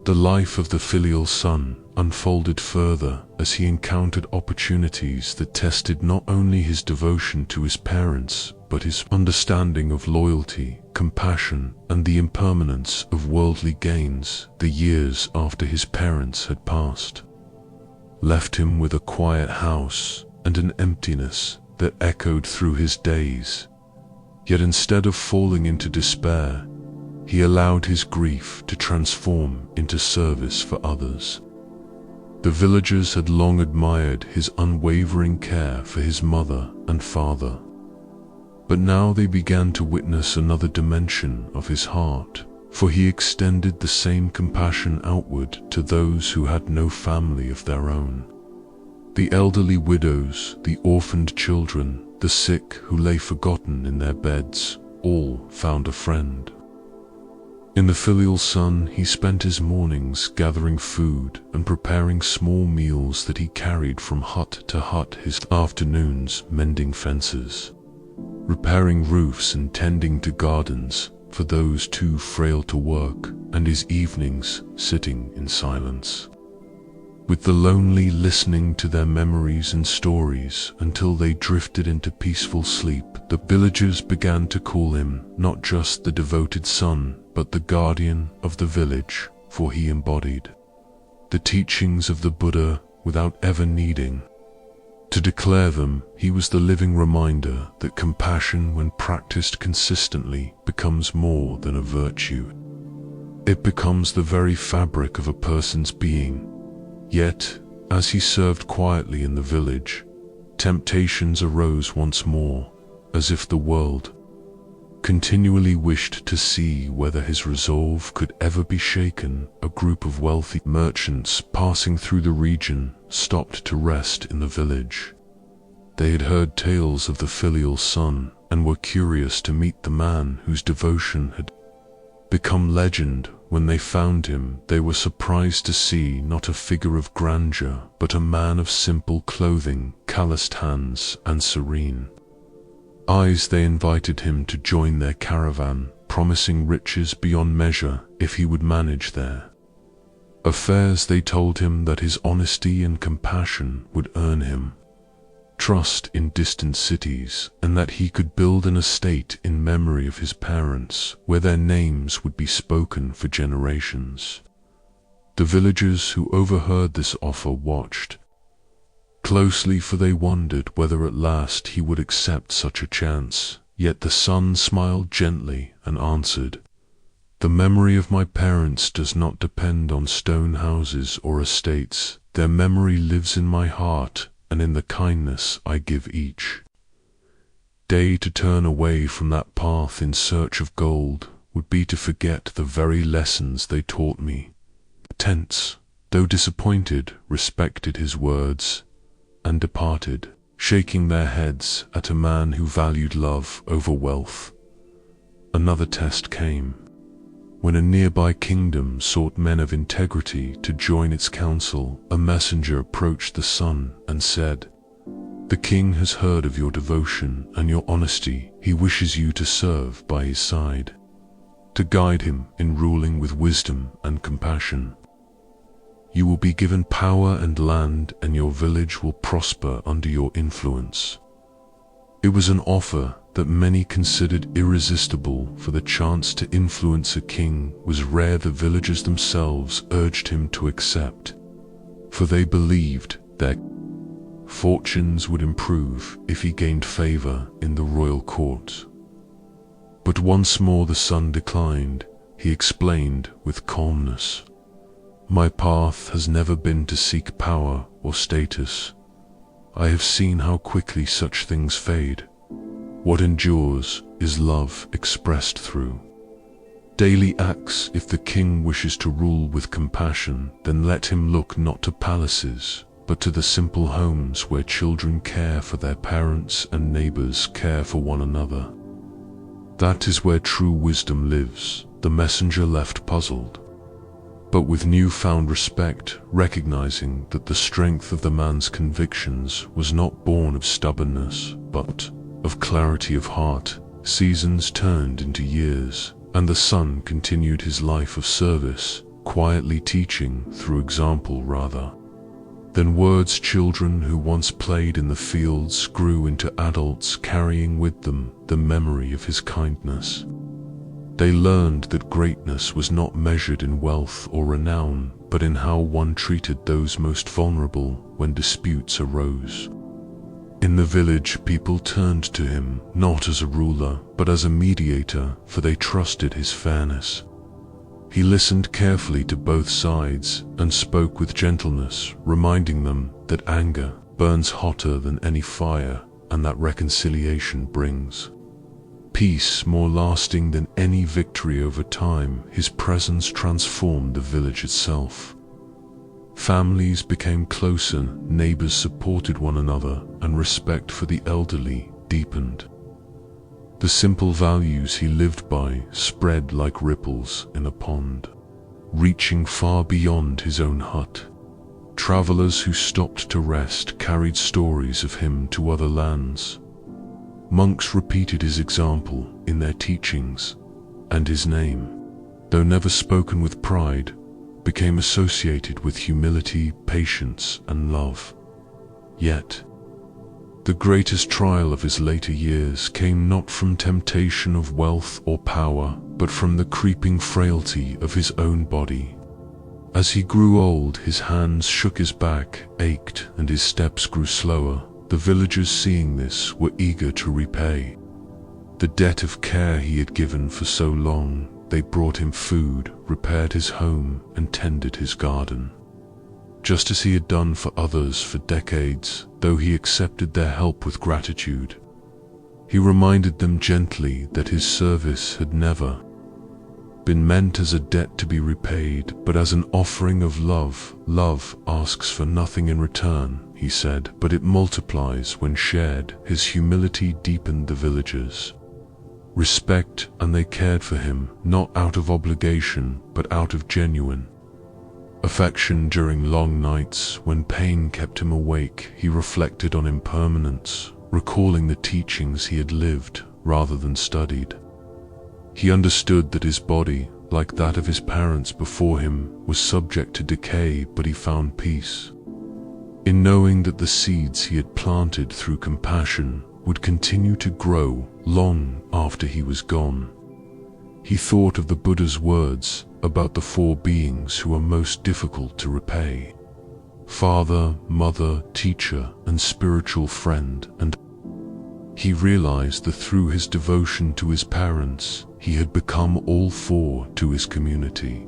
The life of the filial son unfolded further as he encountered opportunities that tested not only his devotion to his parents, but his understanding of loyalty, compassion, and the impermanence of worldly gains. The years after his parents had passed left him with a quiet house and an emptiness that echoed through his days. Yet instead of falling into despair, he allowed his grief to transform into service for others. The villagers had long admired his unwavering care for his mother and father, but now they began to witness another dimension of his heart, for he extended the same compassion outward to those who had no family of their own. The elderly widows, the orphaned children, the sick who lay forgotten in their beds, all found a friend. In the filial son, he spent his mornings gathering food and preparing small meals that he carried from hut to hut, his afternoons mending fences, repairing roofs and tending to gardens for those too frail to work, and his evenings sitting in silence with the lonely, listening to their memories and stories until they drifted into peaceful sleep. The villagers began to call him not just the devoted son, but the guardian of the village, for he embodied the teachings of the Buddha without ever needing to declare them. He was the living reminder that compassion, when practiced consistently, becomes more than a virtue. It becomes the very fabric of a person's being. Yet, as he served quietly in the village, temptations arose once more, as if the world continually wished to see whether his resolve could ever be shaken. A group of wealthy merchants passing through the region stopped to rest in the village. They had heard tales of the filial son and were curious to meet the man whose devotion had become legend. When they found him, they were surprised to see not a figure of grandeur, but a man of simple clothing, calloused hands, and serene eyes. They invited him to join their caravan, promising riches beyond measure if he would manage their affairs. They told him that his honesty and compassion would earn him trust in distant cities, and that he could build an estate in memory of his parents, where their names would be spoken for generations. The villagers who overheard this offer watched closely, for they wondered whether at last he would accept such a chance. Yet the son smiled gently and answered, "The memory of my parents does not depend on stone houses or estates. Their memory lives in my heart and in the kindness I give each day. To turn away from that path in search of gold would be to forget the very lessons they taught me." Tense, though disappointed, respected his words and departed, shaking their heads at a man who valued love over wealth. Another test came when a nearby kingdom sought men of integrity to join its council. A messenger approached the son and said, "The king has heard of your devotion and your honesty. He wishes you to serve by his side, to guide him in ruling with wisdom and compassion. You will be given power and land, and your village will prosper under your influence." It was an offer that many considered irresistible, for the chance to influence a king was rare. The villagers themselves urged him to accept, for they believed their fortunes would improve if he gained favor in the royal court. But once more the son declined. He explained with calmness, "My path has never been to seek power or status. I have seen how quickly such things fade. What endures is love expressed through daily acts. If the king wishes to rule with compassion, then let him look not to palaces, but to the simple homes where children care for their parents and neighbors care for one another. That is where true wisdom lives. The messenger left puzzled, but with newfound respect, recognizing that the strength of the man's convictions was not born of stubbornness, but of clarity of heart. Seasons turned into years, and the son continued his life of service, quietly teaching through example rather than words. Children who once played in the fields grew into adults, carrying with them the memory of his kindness. They learned that greatness was not measured in wealth or renown, but in how one treated those most vulnerable when disputes arose. In the village, people turned to him not as a ruler, but as a mediator, for they trusted his fairness. He listened carefully to both sides and spoke with gentleness, reminding them that anger burns hotter than any fire, and that reconciliation brings peace more lasting than any victory. Over time, his presence transformed the village itself. Families became closer, neighbors supported one another, and respect for the elderly deepened. The simple values he lived by spread like ripples in a pond, reaching far beyond his own hut. Travelers who stopped to rest carried stories of him to other lands. Monks repeated his example in their teachings, and his name, though never spoken with pride, became associated with humility, patience, and love. Yet, the greatest trial of his later years came not from temptation of wealth or power, but from the creeping frailty of his own body. As he grew old, his hands shook, his back ached, and his steps grew slower. The villagers, seeing this, were eager to repay the debt of care he had given for so long. They brought him food, repaired his home, and tended his garden, just as he had done for others for decades. Though he accepted their help with gratitude, he reminded them gently that his service had never been meant as a debt to be repaid, but as an offering of love. Love asks for nothing in return, he said, but it multiplies when shared. His humility deepened the villagers' respect, and they cared for him, not out of obligation, but out of genuine affection. During long nights, when pain kept him awake, he reflected on impermanence, recalling the teachings he had lived rather than studied. He understood that his body, like that of his parents before him, was subject to decay, but he found peace in knowing that the seeds he had planted through compassion would continue to grow long after he was gone. He thought of the Buddha's words about the four beings who are most difficult to repay: father, mother, teacher, and spiritual friend, and he realized that through his devotion to his parents, he had become all four to his community.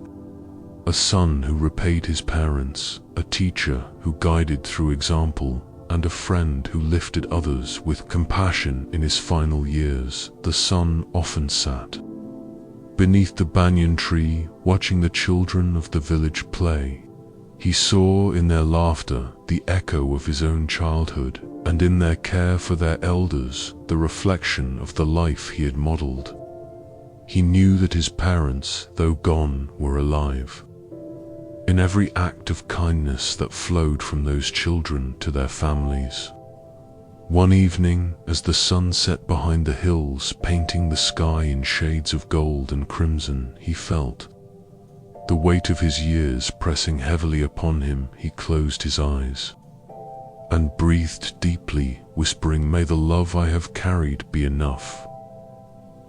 A son who repaid his parents, a teacher who guided through example, and a friend who lifted others with compassion. In his final years, the son often sat beneath the banyan tree, watching the children of the village play. He saw in their laughter the echo of his own childhood, and in their care for their elders the reflection of the life he had modeled. He knew that his parents, though gone, were alive in every act of kindness that flowed from those children to their families. One evening, as the sun set behind the hills, painting the sky in shades of gold and crimson, he felt the weight of his years pressing heavily upon him. He closed his eyes and breathed deeply, whispering, "May the love I have carried be enough.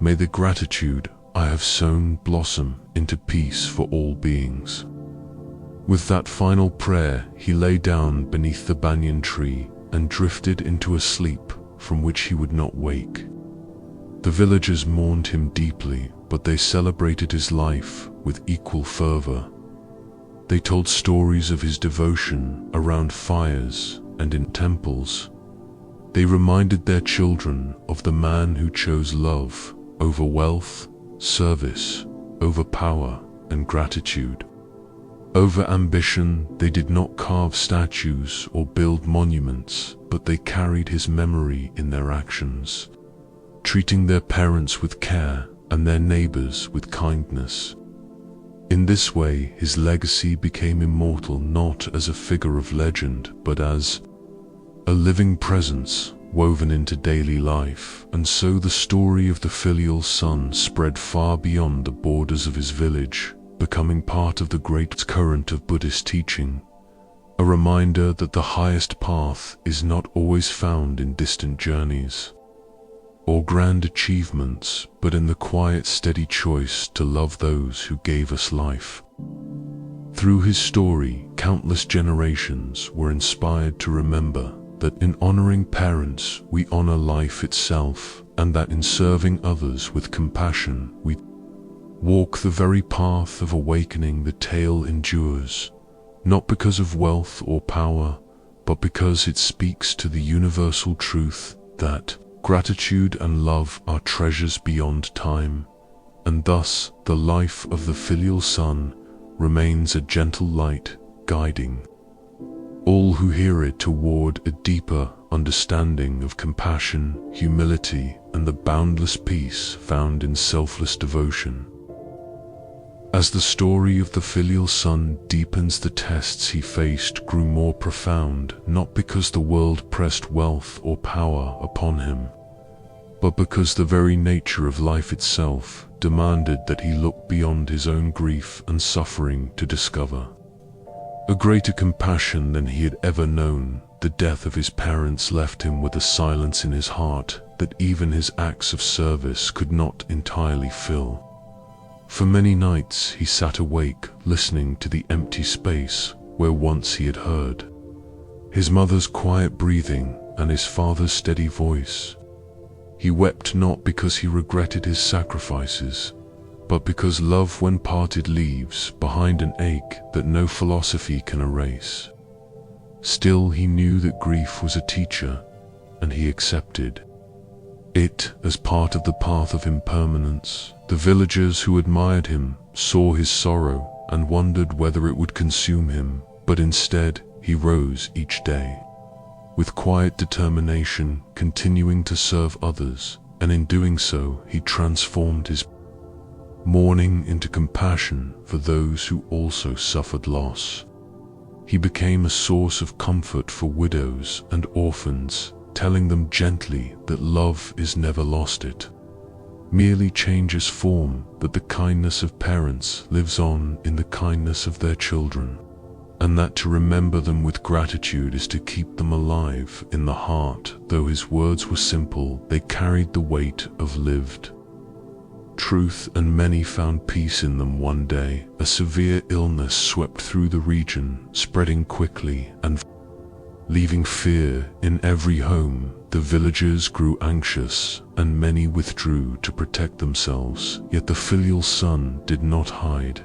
May the gratitude I have sown blossom into peace for all beings." With that final prayer, he lay down beneath the banyan tree and drifted into a sleep from which he would not wake. The villagers mourned him deeply, but they celebrated his life with equal fervor. They told stories of his devotion around fires and in temples. They reminded their children of the man who chose love over wealth, service over power and gratitude. Over ambition, they did not carve statues or build monuments, but they carried his memory in their actions, treating their parents with care and their neighbors with kindness. In this way, his legacy became immortal not as a figure of legend, but as a living presence woven into daily life. And so the story of the filial son spread far beyond the borders of his village, becoming part of the great current of Buddhist teaching, a reminder that the highest path is not always found in distant journeys or grand achievements, but in the quiet, steady choice to love those who gave us life. Through his story, countless generations were inspired to remember that in honoring parents, we honor life itself, and that in serving others with compassion, we walk the very path of awakening. The tale endures, not because of wealth or power, but because it speaks to the universal truth that gratitude and love are treasures beyond time, and thus the life of the filial son remains a gentle light guiding all who hear it toward a deeper understanding of compassion, humility, and the boundless peace found in selfless devotion. As the story of the filial son deepens, the tests he faced grew more profound, not because the world pressed wealth or power upon him, but because the very nature of life itself demanded that he look beyond his own grief and suffering to discover a greater compassion than he had ever known. The death of his parents left him with a silence in his heart that even his acts of service could not entirely fill. For many nights he sat awake, listening to the empty space where once he had heard his mother's quiet breathing and his father's steady voice. He wept not because he regretted his sacrifices, but because love, when parted, leaves behind an ache that no philosophy can erase. Still, he knew that grief was a teacher, and he accepted it as part of the path of impermanence. The villagers who admired him saw his sorrow and wondered whether it would consume him, but instead he rose each day with quiet determination, continuing to serve others, and in doing so he transformed his mourning into compassion for those who also suffered loss. He became a source of comfort for widows and orphans, telling them gently that love is never lost, it merely changes form, that the kindness of parents lives on in the kindness of their children, and that to remember them with gratitude is to keep them alive in the heart. Though his words were simple, they carried the weight of lived truth, and many found peace in them. One day, a severe illness swept through the region, spreading quickly and leaving fear in every home. The villagers grew anxious, and many withdrew to protect themselves. Yet the filial son did not hide.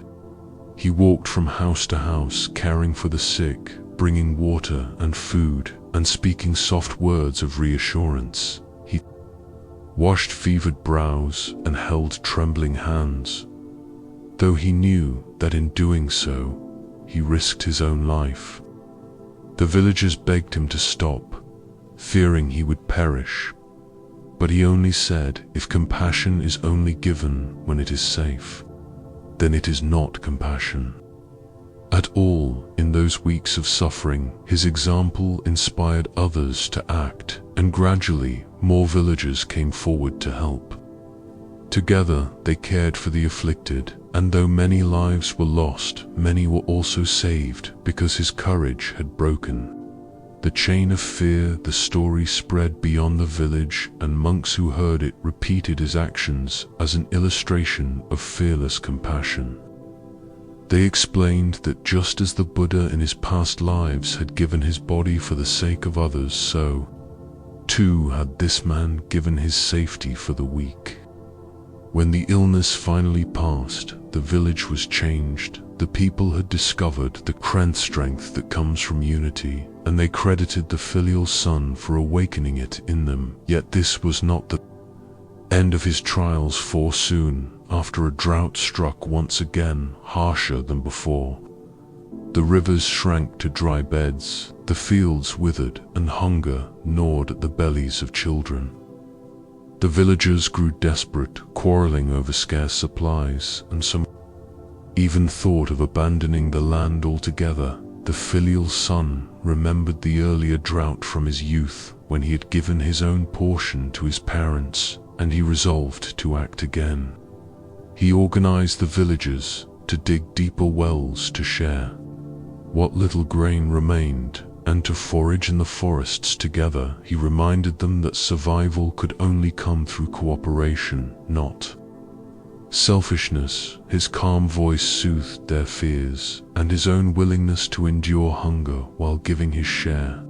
He walked from house to house, caring for the sick, bringing water and food, and speaking soft words of reassurance. He washed fevered brows and held trembling hands, though he knew that in doing so, he risked his own life. The villagers begged him to stop, fearing he would perish, but he only said, "If compassion is only given when it is safe, then it is not compassion at all." In those weeks of suffering, his example inspired others to act, and gradually more villagers came forward to help. Together they cared for the afflicted, and though many lives were lost, many were also saved because his courage had broken the chain of fear. The story spread beyond the village, and monks who heard it repeated his actions as an illustration of fearless compassion. They explained that just as the Buddha in his past lives had given his body for the sake of others, so too had this man given his safety for the weak. When the illness finally passed, the village was changed. The people had discovered the strength that comes from unity, and they credited the filial son for awakening it in them. Yet this was not the end of his trials, for soon after a drought struck once again, harsher than before. The rivers shrank to dry beds, the fields withered, and hunger gnawed at the bellies of children. The villagers grew desperate, quarreling over scarce supplies, and some even thought of abandoning the land altogether. The filial son remembered the earlier drought from his youth, when he had given his own portion to his parents, and he resolved to act again. He organized the villagers to dig deeper wells to share what little grain remained, and to forage in the forests together. He reminded them that survival could only come through cooperation, not selfishness. His calm voice soothed their fears, and his own willingness to endure hunger while giving his share.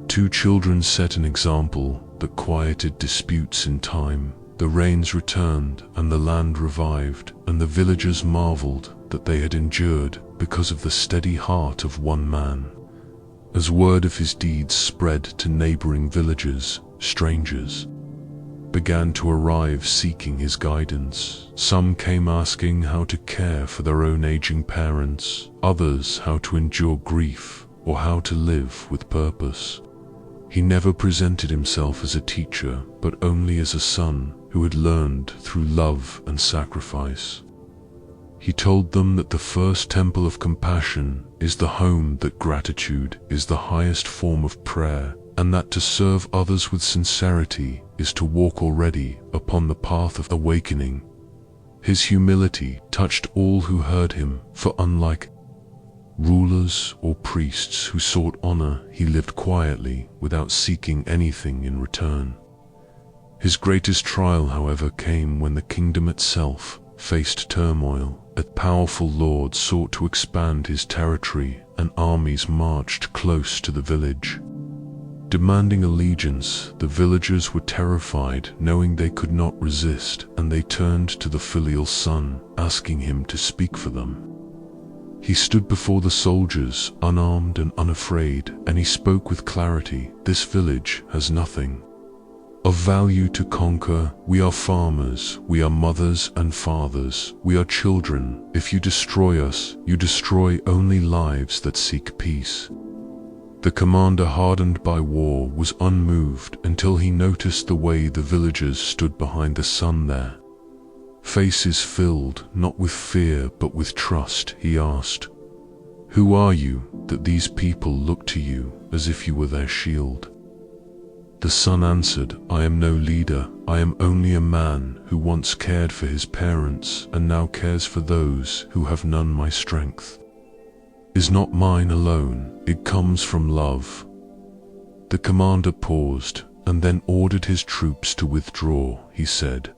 2 children set an example that quieted disputes in time. The rains returned, and the land revived, and the villagers marveled that they had endured because of the steady heart of one man. As word of his deeds spread to neighboring villages, strangers began to arrive seeking his guidance. Some came asking how to care for their own aging parents, others how to endure grief or how to live with purpose. He never presented himself as a teacher, but only as a son who had learned through love and sacrifice. He told them that the first temple of compassion is the home, that gratitude is the highest form of prayer, and that to serve others with sincerity is to walk already upon the path of awakening. His humility touched all who heard him, for unlike rulers or priests who sought honor, he lived quietly without seeking anything in return. His greatest trial, however, came when the kingdom itself faced turmoil. A powerful lord sought to expand his territory, and armies marched close to the village, demanding allegiance. The villagers were terrified, knowing they could not resist, and they turned to the filial son, asking him to speak for them. He stood before the soldiers, unarmed and unafraid, and he spoke with clarity. This village has nothing of value to conquer. We are farmers, we are mothers and fathers, we are children. If you destroy us, you destroy only lives that seek peace. The commander, hardened by war, was unmoved until he noticed the way the villagers stood behind the son there. Faces filled not with fear but with trust. He asked, "Who are you, that these people look to you as if you were their shield?" The son answered, "I am no leader. I am only a man who once cared for his parents and now cares for those who have none. My strength is not mine alone, it comes from love." The commander paused and then ordered his troops to withdraw. He said,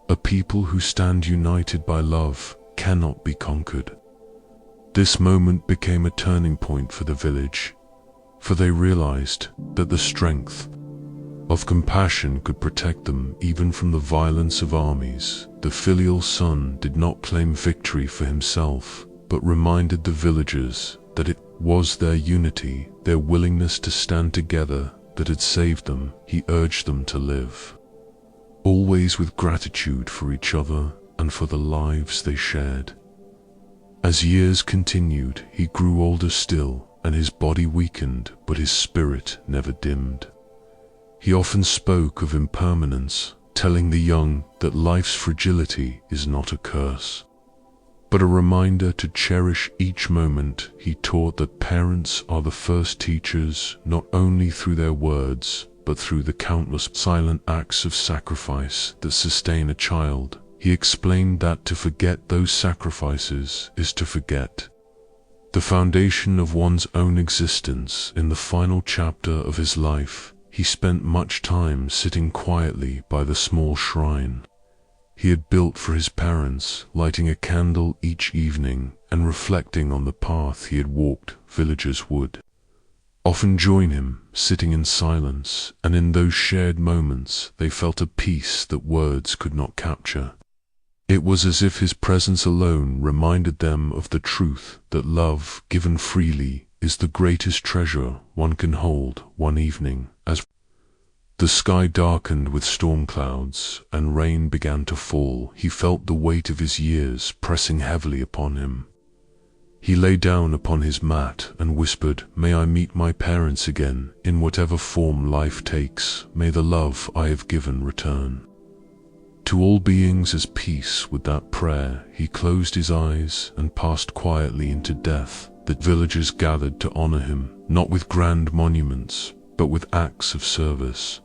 "A people who stand united by love cannot be conquered." This moment became a turning point for the village, for they realized that the strength of compassion could protect them even from the violence of armies. The filial son did not claim victory for himself, but reminded the villagers that it was their unity, their willingness to stand together, that had saved them. He urged them to live always with gratitude for each other and for the lives they shared. As years continued, he grew older still, and his body weakened, but his spirit never dimmed. He often spoke of impermanence, telling the young that life's fragility is not a curse, but a reminder to cherish each moment. He taught that parents are the first teachers, not only through their words, but through the countless silent acts of sacrifice that sustain a child. He explained that to forget those sacrifices is to forget the foundation of one's own existence. In the final chapter of his life, he spent much time sitting quietly by the small shrine he had built for his parents, lighting a candle each evening and reflecting on the path he had walked. Villagers would often join him, sitting in silence, and in those shared moments they felt a peace that words could not capture. It was as if his presence alone reminded them of the truth that love, given freely, is the greatest treasure one can hold. One evening, as The sky darkened with storm clouds, and rain began to fall. He felt the weight of his years pressing heavily upon him. He lay down upon his mat and whispered, "May I meet my parents again, in whatever form life takes. May the love I have given return." To all beings as peace with that prayer, he closed his eyes and passed quietly into death. The villagers gathered to honor him, not with grand monuments, but with acts of service.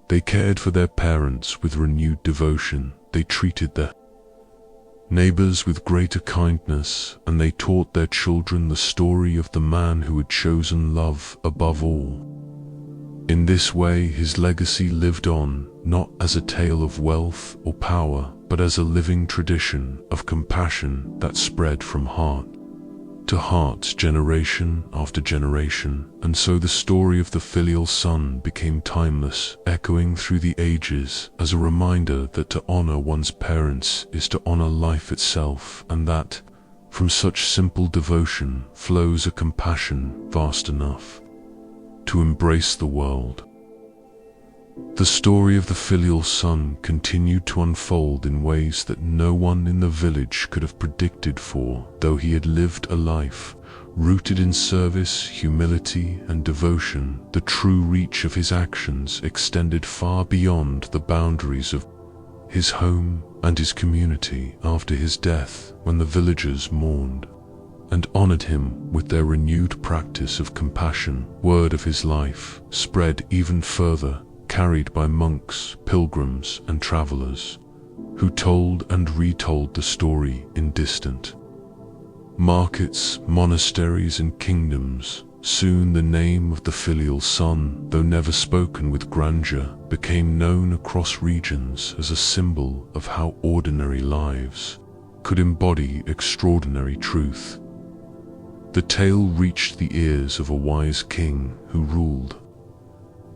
They cared for their parents with renewed devotion. They treated their neighbors with greater kindness, and they taught their children the story of the man who had chosen love above all. In this way, his legacy lived on, not as a tale of wealth or power, but as a living tradition of compassion that spread from heart to heart, generation after generation. And so the story of the filial son became timeless, echoing through the ages as a reminder that to honor one's parents is to honor life itself, and that from such simple devotion flows a compassion vast enough to embrace the world. The story of the filial son continued to unfold in ways that no one in the village could have predicted, for though he had lived a life rooted in service, humility, and devotion, the true reach of his actions extended far beyond the boundaries of his home and his community. After his death, when the villagers mourned and honored him with their renewed practice of compassion, word of his life spread even further, carried by monks, pilgrims, and travelers, who told and retold the story in distant markets, monasteries, and kingdoms. Soon the name of the filial son, though never spoken with grandeur, became known across regions as a symbol of how ordinary lives could embody extraordinary truth. The tale reached the ears of a wise king who ruled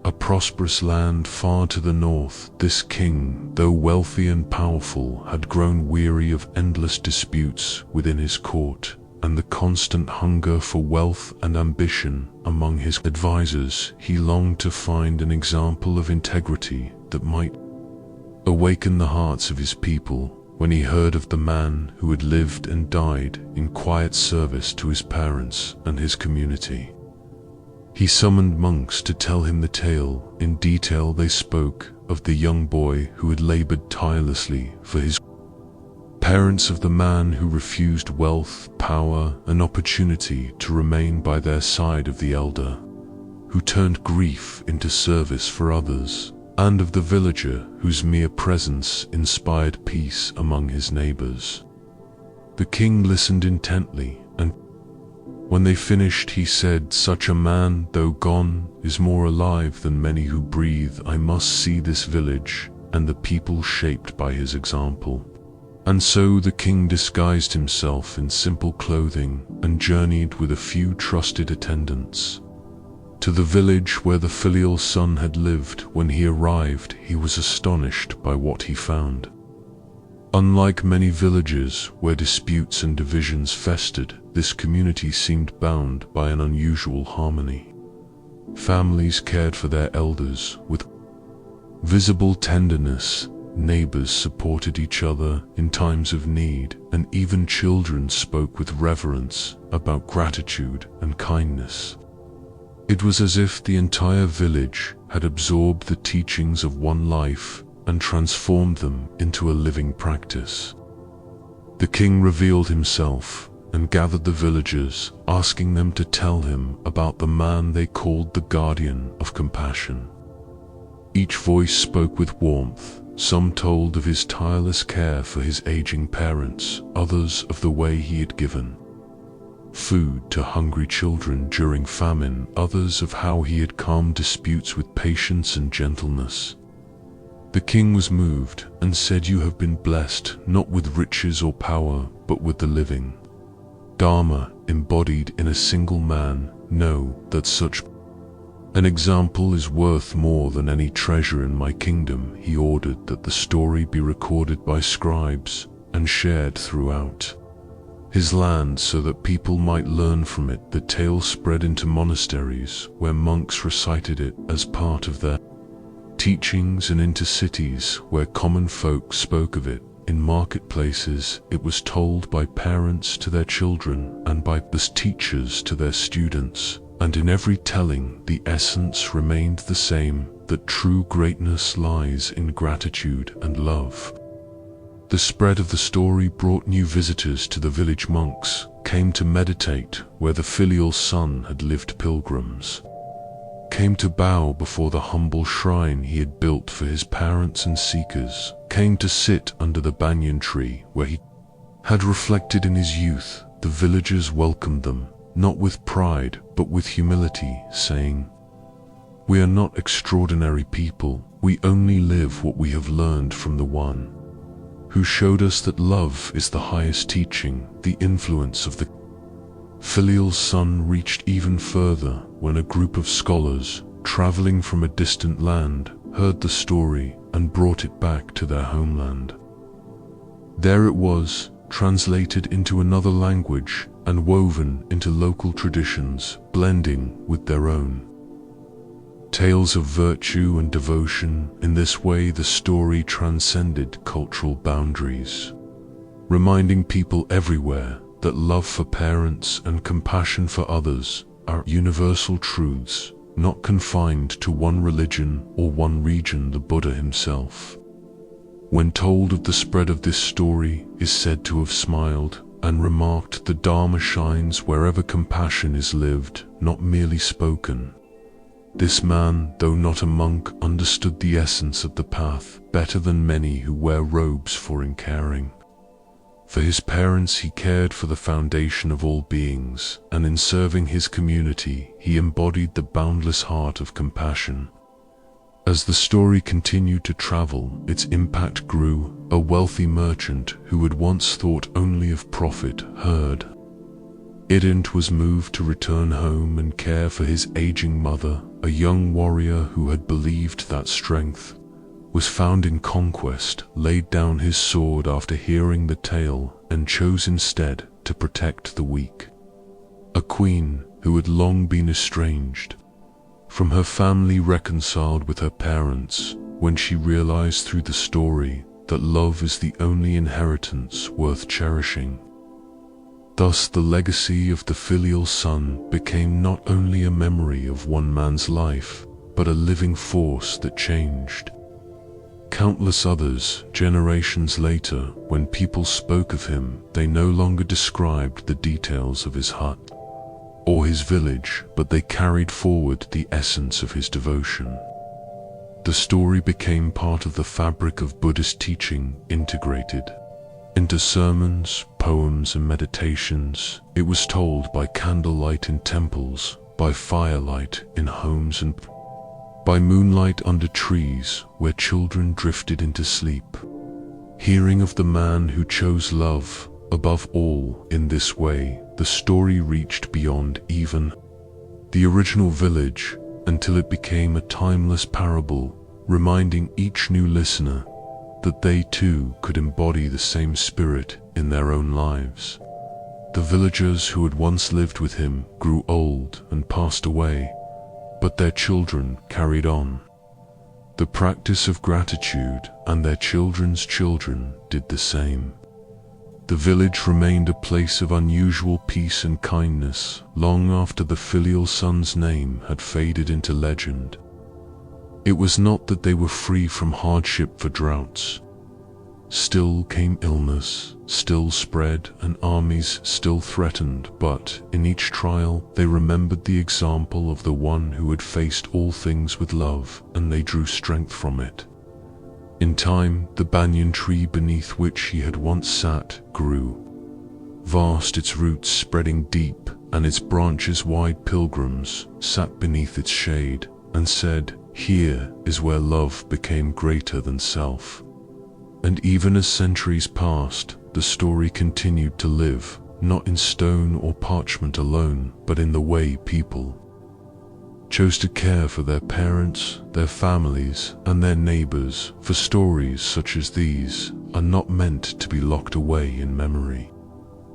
a prosperous land far to the north. This king, though wealthy and powerful, had grown weary of endless disputes within his court and the constant hunger for wealth and ambition among his advisors. He longed to find an example of integrity that might awaken the hearts of his people. When he heard of the man who had lived and died in quiet service to his parents and his community, he summoned monks to tell him the tale. In detail they spoke of the young boy who had labored tirelessly for his parents, of the man who refused wealth, power, and opportunity to remain by their side, of the elder who turned grief into service for others, and of the villager whose mere presence inspired peace among his neighbors. The king listened intently, and when they finished, he said, "Such a man, though gone, is more alive than many who breathe. I must see this village and the people shaped by his example." And so the king disguised himself in simple clothing and journeyed with a few trusted attendants to the village where the filial son had lived. When he arrived, he was astonished by what he found. Unlike many villages where disputes and divisions festered, this community seemed bound by an unusual harmony. Families cared for their elders with visible tenderness, neighbors supported each other in times of need, and even children spoke with reverence about gratitude and kindness. It was as if the entire village had absorbed the teachings of one life and transformed them into a living practice. The king revealed himself and gathered the villagers, asking them to tell him about the man they called the guardian of compassion. Each voice spoke with warmth. Some told of his tireless care for his aging parents, others of the way he had given food to hungry children during famine, others of how he had calmed disputes with patience and gentleness. The king was moved and said, "You have been blessed, not with riches or power, but with the living Dharma embodied in a single man. Know that such an example is worth more than any treasure in my kingdom." He ordered that the story be recorded by scribes and shared throughout his land so that people might learn from it. The tale spread into monasteries where monks recited it as part of their teachings and into cities where common folk spoke of it. In marketplaces, it was told by parents to their children and by teachers to their students. And in every telling, the essence remained the same, that true greatness lies in gratitude and love. The spread of the story brought new visitors to the village. Monks came to meditate where the filial son had lived. Pilgrims came to bow before the humble shrine he had built for his parents, and seekers came to sit under the banyan tree where he had reflected in his youth. The villagers welcomed them, not with pride, but with humility, saying, "We are not extraordinary people, we only live what we have learned from the One who showed us that love is the highest teaching." The influence of the filial son reached even further when a group of scholars, traveling from a distant land, heard the story and brought it back to their homeland. There it was, translated into another language and woven into local traditions, blending with their own. Tales of virtue and devotion. In this way, the story transcended cultural boundaries, reminding people everywhere that love for parents and compassion for others are universal truths, not confined to one religion or one region. The Buddha himself, when told of the spread of this story, is said to have smiled and remarked, "The Dharma shines wherever compassion is lived, not merely spoken." This man, though not a monk, understood the essence of the path better than many who wear robes. For in caring for his parents, he cared for the foundation of all beings, and in serving his community, he embodied the boundless heart of compassion. As the story continued to travel, its impact grew. A wealthy merchant who had once thought only of profit heard it and was moved to return home and care for his aging mother. A young warrior who had believed that strength was found in conquest laid down his sword after hearing the tale and chose instead to protect the weak. A queen who had long been estranged from her family reconciled with her parents when she realized through the story that love is the only inheritance worth cherishing. Thus, the legacy of the filial son became not only a memory of one man's life, but a living force that changed countless others. Generations later, when people spoke of him, they no longer described the details of his hut or his village, but they carried forward the essence of his devotion. The story became part of the fabric of Buddhist teaching, integrated into sermons, poems, and meditations. It was told by candlelight in temples, by firelight in homes, and by moonlight under trees where children drifted into sleep. Hearing of the man who chose love above all, in this way, the story reached beyond even the original village until it became a timeless parable, reminding each new listener that they too could embody the same spirit in their own lives. The villagers who had once lived with him grew old and passed away, but their children carried on the practice of gratitude, and their children's children did the same. The village remained a place of unusual peace and kindness long after the filial son's name had faded into legend. It was not that they were free from hardship, for droughts still came, illness still spread, and armies still threatened, but in each trial they remembered the example of the one who had faced all things with love, and they drew strength from it. In time, the banyan tree beneath which he had once sat grew vast, its roots spreading deep and its branches wide. Pilgrims sat beneath its shade and said, "Here is where love became greater than self." And even as centuries passed, the story continued to live, not in stone or parchment alone, but in the way people chose to care for their parents, their families, and their neighbors. For stories such as these are not meant to be locked away in memory,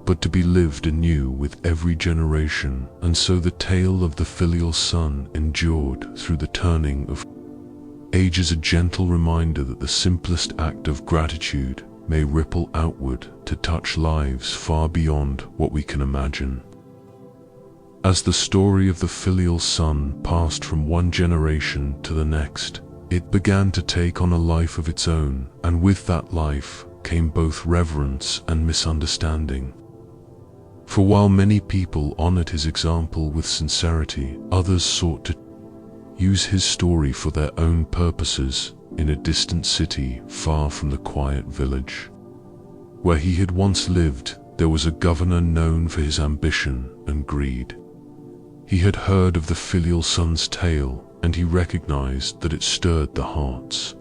but to be lived anew with every generation. And so the tale of the filial son endured through the turning of age is a gentle reminder that the simplest act of gratitude may ripple outward to touch lives far beyond what we can imagine. As the story of the filial son passed from one generation to the next, it began to take on a life of its own, and with that life came both reverence and misunderstanding. For while many people honored his example with sincerity, others sought to use his story for their own purposes in a distant city far from the quiet village. Where he had once lived, there was a governor known for his ambition and greed. He had heard of the filial son's tale, and he recognized that it stirred the hearts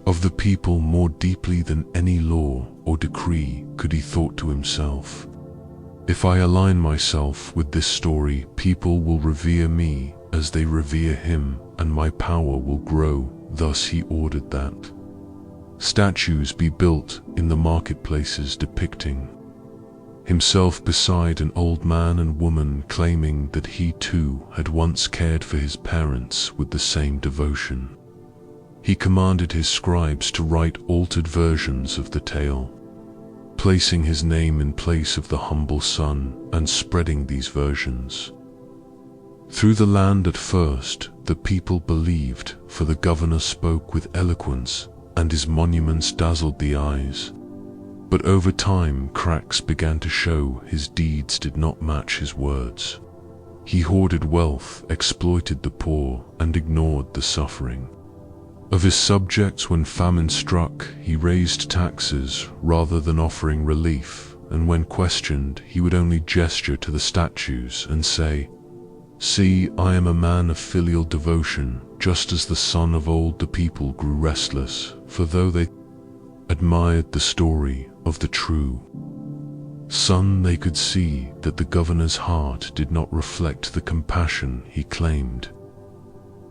of the people more deeply than any law or decree, could he thought to himself. If I align myself with this story, people will revere me as they revere him, and my power will grow. Thus he ordered that statues be built in the marketplaces depicting himself beside an old man and woman, claiming that he too had once cared for his parents with the same devotion. He commanded his scribes to write altered versions of the tale, placing his name in place of the humble son and spreading these versions through the land. At first, the people believed, for the governor spoke with eloquence and his monuments dazzled the eyes. But over time, cracks began to show. His deeds did not match his words. He hoarded wealth, exploited the poor, and ignored the suffering of his subjects. When famine struck, he raised taxes rather than offering relief, and when questioned, he would only gesture to the statues and say, "See, I am a man of filial devotion." Just as the son of old, the people grew restless, for though they admired the story of the true son, they could see that the governor's heart did not reflect the compassion he claimed.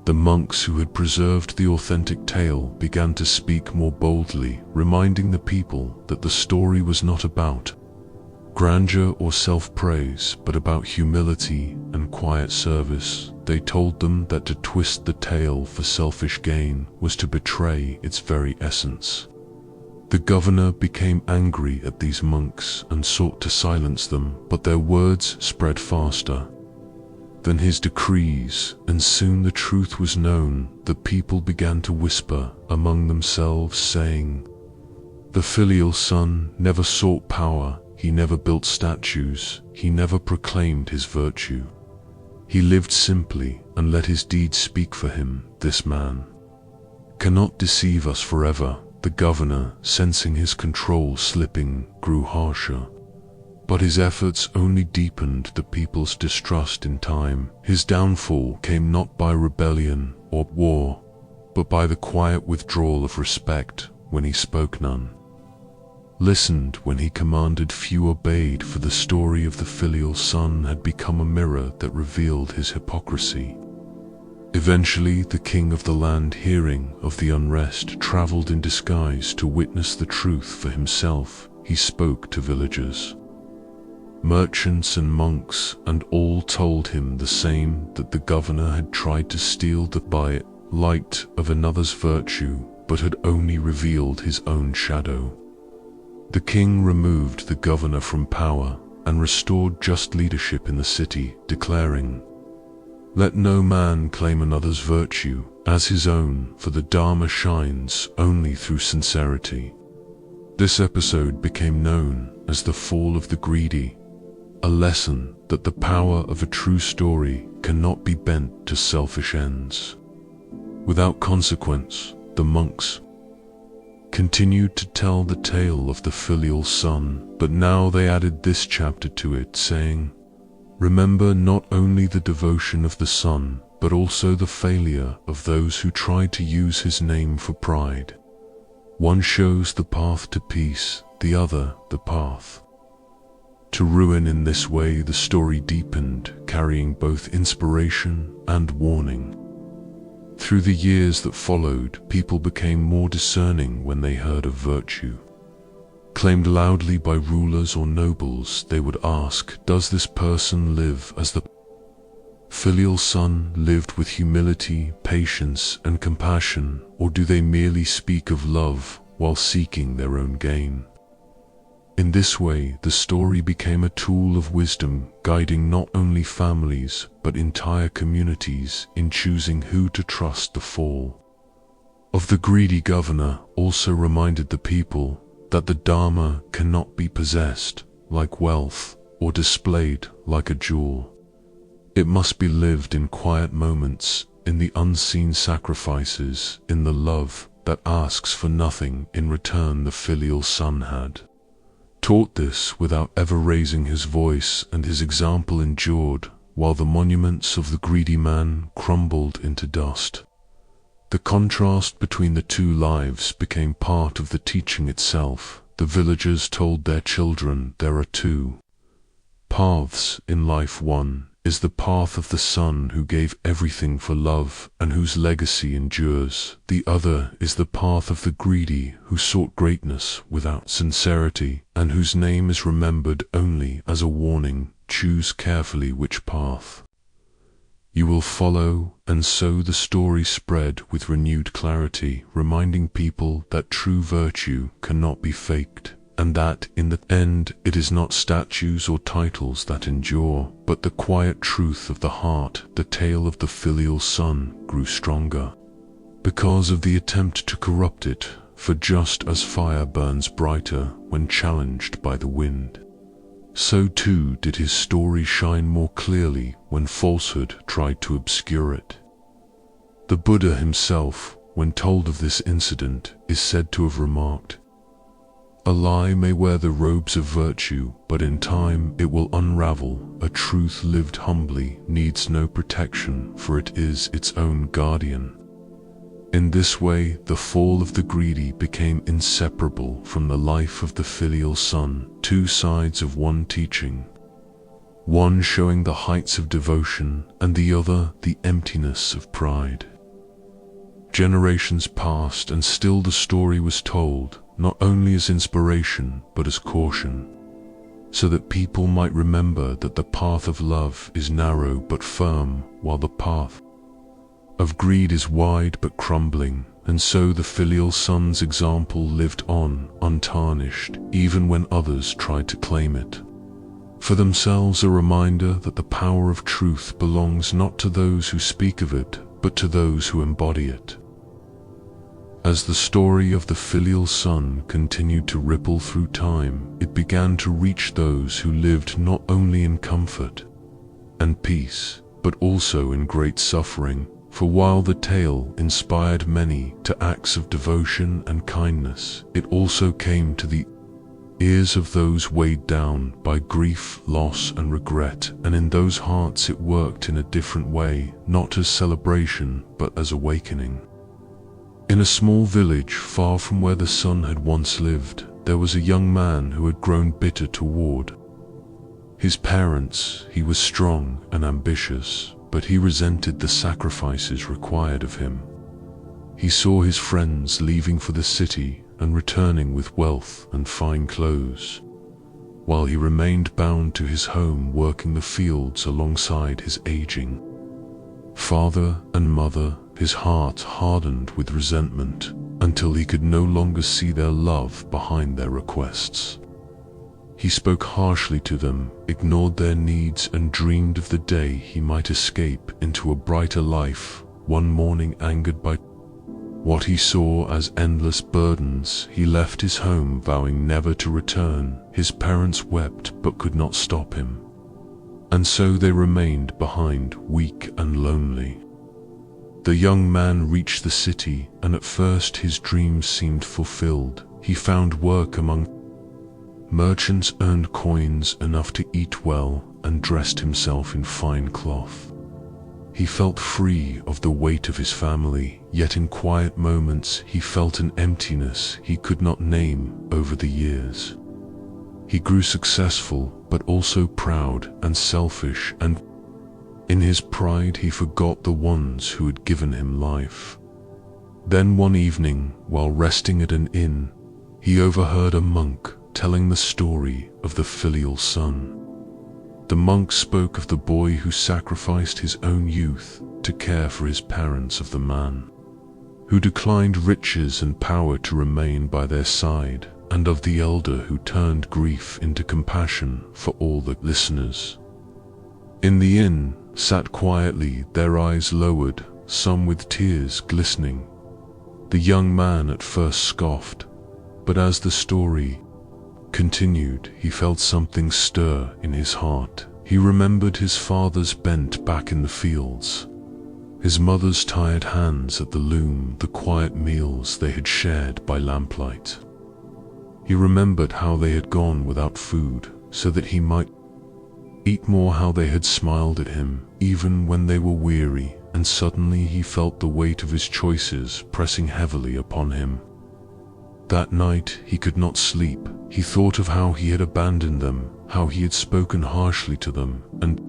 The monks who had preserved the authentic tale began to speak more boldly, reminding the people that the story was not about grandeur or self-praise, but about humility and quiet service. They told them that to twist the tale for selfish gain was to betray its very essence. The governor became angry at these monks and sought to silence them, but their words spread faster than his decrees, and soon the truth was known. The people began to whisper among themselves, saying, "The filial son never sought power, he never built statues, he never proclaimed his virtue. He lived simply and let his deeds speak for him. This man cannot deceive us forever." The governor, sensing his control slipping, grew harsher. But his efforts only deepened the people's distrust in time. His downfall came not by rebellion or war, but by the quiet withdrawal of respect. When he spoke, none listened. When he commanded, few obeyed, for the story of the filial son had become a mirror that revealed his hypocrisy. Eventually, the king of the land, hearing of the unrest, traveled in disguise to witness the truth for himself. He spoke to villagers, merchants and monks, and all told him the same, that the governor had tried to steal the light of another's virtue, but had only revealed his own shadow. The king removed the governor from power and restored just leadership in the city, declaring, "Let no man claim another's virtue as his own, for the Dharma shines only through sincerity." This episode became known as the Fall of the Greedy, a lesson that the power of a true story cannot be bent to selfish ends. Without consequence, the monks continued to tell the tale of the filial son, but now they added this chapter to it, saying, "Remember not only the devotion of the son, but also the failure of those who tried to use his name for pride. One shows the path to peace, the other the path to ruin." In this way, the story deepened, carrying both inspiration and warning. Through the years that followed, people became more discerning. When they heard of virtue claimed loudly by rulers or nobles, they would ask, "Does this person live as the filial son lived with humility, patience, and compassion, or do they merely speak of love while seeking their own gain? In this way, the story became a tool of wisdom, guiding not only families but entire communities in choosing who to trust. The fall of the greedy governor also reminded the people that the Dharma cannot be possessed like wealth or displayed like a jewel. It must be lived in quiet moments, in the unseen sacrifices, in the love that asks for nothing in return. The filial son had taught this without ever raising his voice, and his example endured while the monuments of the greedy man crumbled into dust. The contrast between the two lives became part of the teaching itself. The villagers told their children there are two paths in life. One is the path of the son who gave everything for love and whose legacy endures. The other is the path of the greedy who sought greatness without sincerity and whose name is remembered only as a warning. Choose carefully which path you will follow. And so the story spread with renewed clarity, reminding people that true virtue cannot be faked, and that in the end it is not statues or titles that endure, but the quiet truth of the heart. The tale of the filial son grew stronger because of the attempt to corrupt it, for just as fire burns brighter when challenged by the wind, so too did his story shine more clearly when falsehood tried to obscure it. The Buddha himself, when told of this incident, is said to have remarked, "A lie may wear the robes of virtue, but in time it will unravel. A truth lived humbly needs no protection, for it is its own guardian." In this way, the fall of the greedy became inseparable from the life of the filial son, two sides of one teaching, one showing the heights of devotion and the other the emptiness of pride. Generations passed and still the story was told, not only as inspiration but as caution, so that people might remember that the path of love is narrow but firm, while the path of greed is wide but crumbling. And so the filial son's example lived on, untarnished, even when others tried to claim it for themselves, a reminder that the power of truth belongs not to those who speak of it, but to those who embody it. As the story of the filial son continued to ripple through time, it began to reach those who lived not only in comfort and peace, but also in great suffering. For while the tale inspired many to acts of devotion and kindness, it also came to the ears of those weighed down by grief, loss, and regret, and in those hearts it worked in a different way, not as celebration, but as awakening. In a small village far from where the son had once lived, there was a young man who had grown bitter toward his parents. He was strong and ambitious, but he resented the sacrifices required of him. He saw his friends leaving for the city and returning with wealth and fine clothes, while he remained bound to his home, working the fields alongside his aging father and mother. His heart hardened with resentment until he could no longer see their love behind their requests. He spoke harshly to them, ignored their needs, and dreamed of the day he might escape into a brighter life. One morning, angered by what he saw as endless burdens, he left his home, vowing never to return. His parents wept but could not stop him, and so they remained behind, weak and lonely. The young man reached the city, and at first his dreams seemed fulfilled. He found work among merchants, earned coins enough to eat well, and dressed himself in fine cloth. He felt free of the weight of his family, yet in quiet moments he felt an emptiness he could not name. Over the years, he grew successful, but also proud and selfish, and in his pride he forgot the ones who had given him life. Then one evening, while resting at an inn, he overheard a monk telling the story of the filial son. The monk spoke of the boy who sacrificed his own youth to care for his parents, of the man who declined riches and power to remain by their side, and of the elder who turned grief into compassion for all the listeners. In the inn, sat quietly, their eyes lowered, some with tears glistening. The young man at first scoffed, but as the story continued, he felt something stir in his heart. He remembered his father's bent back in the fields, his mother's tired hands at the loom, the quiet meals they had shared by lamplight. He remembered how they had gone without food so that he might eat more, how they had smiled at him even when they were weary, and suddenly he felt the weight of his choices pressing heavily upon him. That night he could not sleep. He thought of how he had abandoned them, how he had spoken harshly to them, and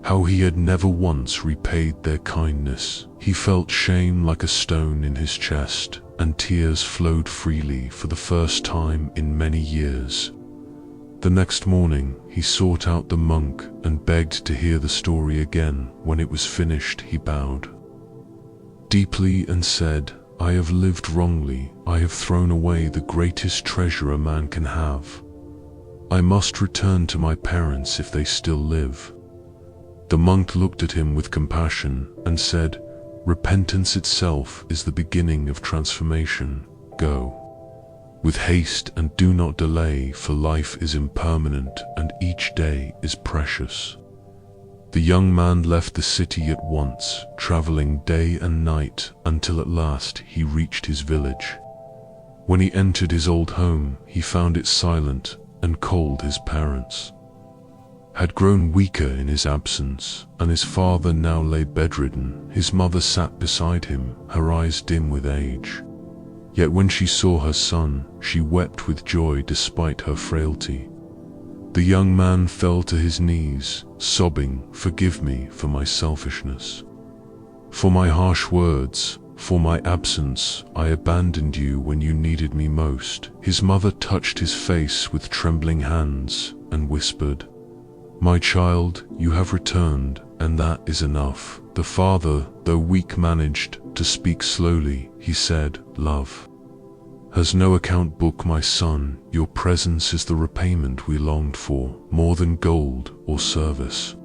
how he had never once repaid their kindness. He felt shame like a stone in his chest, and tears flowed freely for the first time in many years. The next morning he sought out the monk and begged to hear the story again. When it was finished, he bowed deeply and said, "I have lived wrongly. I have thrown away the greatest treasure a man can have. I must return to my parents if they still live." The monk looked at him with compassion and said, "Repentance itself is the beginning of transformation. Go with haste and do not delay, for life is impermanent and each day is precious." The young man left the city at once, traveling day and night until at last he reached his village. When he entered his old home, he found it silent and cold. His parents had grown weaker in his absence, and his father now lay bedridden. His mother sat beside him, her eyes dim with age. Yet when she saw her son, she wept with joy despite her frailty. The young man fell to his knees, sobbing, "Forgive me for my selfishness, for my harsh words, for my absence. I abandoned you when you needed me most." His mother touched his face with trembling hands and whispered, "My child, you have returned, and that is enough." The father, though weak, managed to speak slowly. He said, "Love has no account book, my son. Your presence is the repayment we longed for, more than gold or service."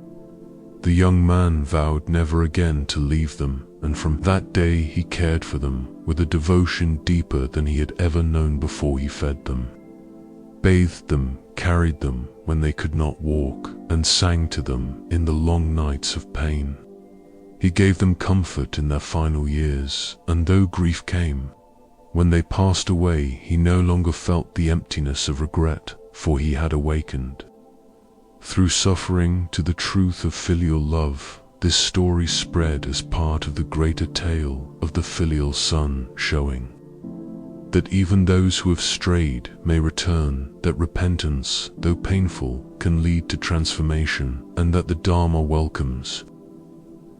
The young man vowed never again to leave them, and from that day he cared for them with a devotion deeper than he had ever known before. He fed them, bathed them, carried them when they could not walk, and sang to them in the long nights of pain. He gave them comfort in their final years, and though grief came when they passed away, he no longer felt the emptiness of regret, for he had awakened through suffering to the truth of filial love. This story spread as part of the greater tale of the filial son, showing that even those who have strayed may return, that repentance, though painful, can lead to transformation, and that the Dharma welcomes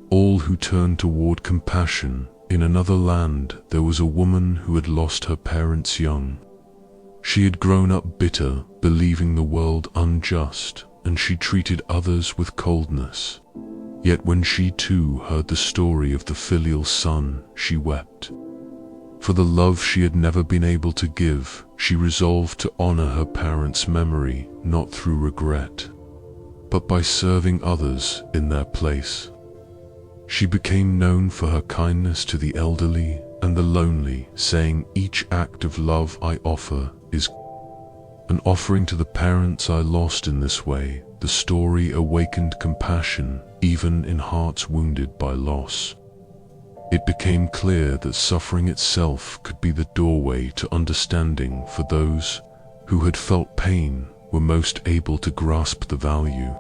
all who turn toward compassion. In another land, there was a woman who had lost her parents young. She had grown up bitter, believing the world unjust, and she treated others with coldness. Yet when she too heard the story of the filial son, she wept. For the love she had never been able to give, she resolved to honor her parents' memory, not through regret, but by serving others in their place. She became known for her kindness to the elderly and the lonely, saying, "Each act of love I offer is an offering to the parents I lost." In this way, the story awakened compassion even in hearts wounded by loss. It became clear that suffering itself could be the doorway to understanding for those who had felt pain, were most able to grasp the value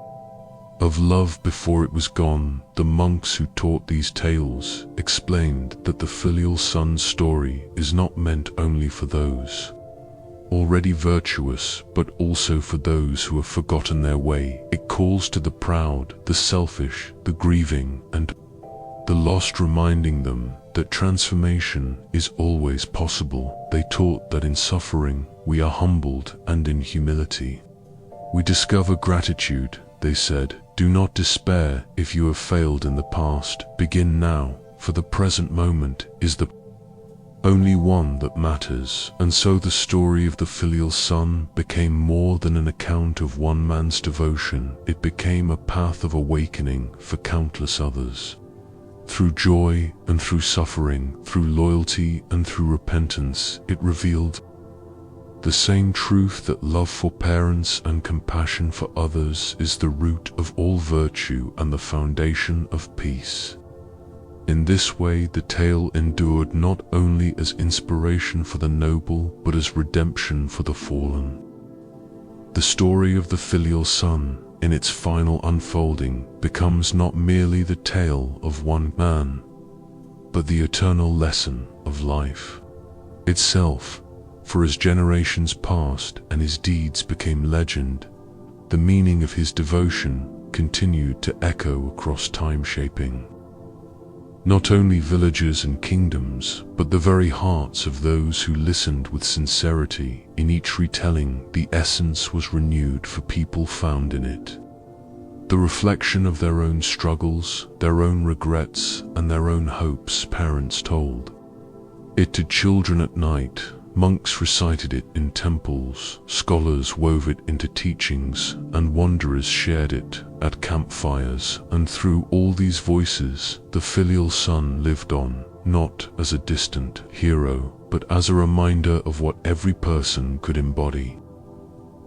of love before it was gone. The monks who taught these tales explained that the filial son's story is not meant only for those already virtuous, but also for those who have forgotten their way. It calls to the proud, the selfish, the grieving, and the lost, reminding them that transformation is always possible. They taught that in suffering we are humbled, and in humility we discover gratitude. they said. Do not despair if you have failed in the past. Begin now, for the present moment is the only one that matters. And so the story of the filial son became more than an account of one man's devotion. It became a path of awakening for countless others. Through joy and through suffering, through loyalty and through repentance, it revealed the same truth that love for parents and compassion for others is the root of all virtue and the foundation of peace. In this way, the tale endured not only as inspiration for the noble, but as redemption for the fallen. The story of the filial son, in its final unfolding, becomes not merely the tale of one man, but the eternal lesson of life itself. For as generations passed and his deeds became legend, the meaning of his devotion continued to echo across time, shaping not only villages and kingdoms, but the very hearts of those who listened with sincerity. In each retelling, the essence was renewed for people found in it, the reflection of their own struggles, their own regrets, and their own hopes. Parents told it to children at night, monks recited it in temples, scholars wove it into teachings, and wanderers shared it at campfires. And through all these voices, the filial son lived on, not as a distant hero, but as a reminder of what every person could embody.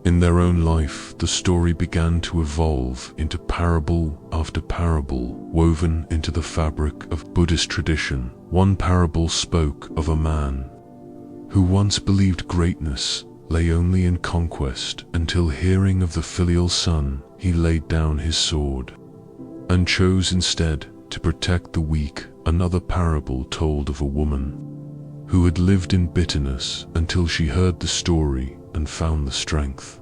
In their own life, the story began to evolve into parable after parable, woven into the fabric of Buddhist tradition. One parable spoke of a man who once believed greatness lay only in conquest, until hearing of the filial son, he laid down his sword and chose instead to protect the weak. Another parable told of a woman who had lived in bitterness until she heard the story and found the strength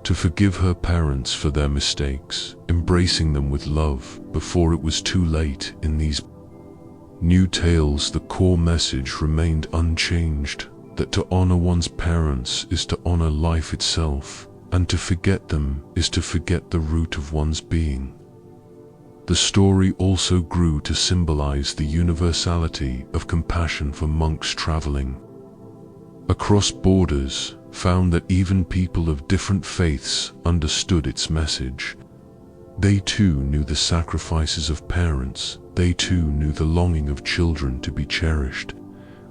to forgive her parents for their mistakes, embracing them with love before it was too late. In these new tales, the core message remained unchanged, that to honor one's parents is to honor life itself, and to forget them is to forget the root of one's being. The story also grew to symbolize the universality of compassion for monks traveling across borders, found that even people of different faiths understood its message. They too knew the sacrifices of parents, they too knew the longing of children to be cherished,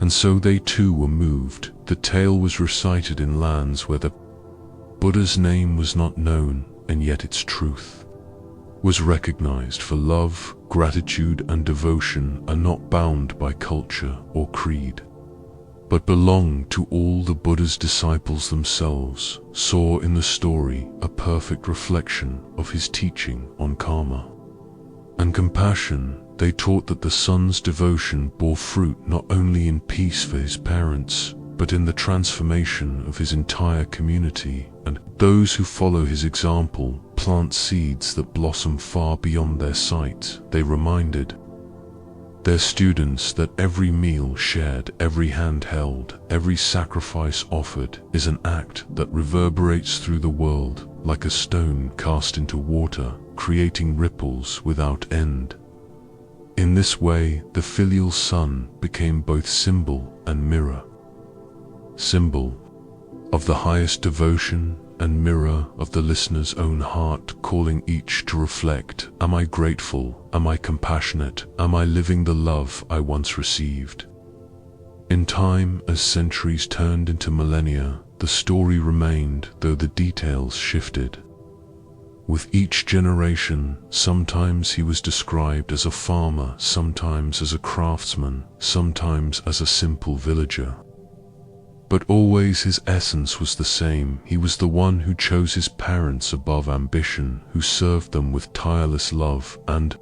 and so they too were moved. The tale was recited in lands where the Buddha's name was not known, and yet its truth was recognized. For love, gratitude, and devotion are not bound by culture or creed, but belong to all. The Buddha's disciples themselves saw in the story a perfect reflection of his teaching on karma and compassion. They taught that the son's devotion bore fruit not only in peace for his parents, but in the transformation of his entire community, and those who follow his example plant seeds that blossom far beyond their sight. They reminded their students that every meal shared, every hand held, every sacrifice offered is an act that reverberates through the world like a stone cast into water, creating ripples without end. In this way, the filial son became both symbol and mirror. Symbol of the highest devotion and mirror of the listener's own heart, calling each to reflect: am I grateful? Am I compassionate? Am I living the love I once received? In time, as centuries turned into millennia, the story remained, though the details shifted. With each generation, sometimes he was described as a farmer, sometimes as a craftsman, sometimes as a simple villager. But always his essence was the same. He was the one who chose his parents above ambition, who served them with tireless love, and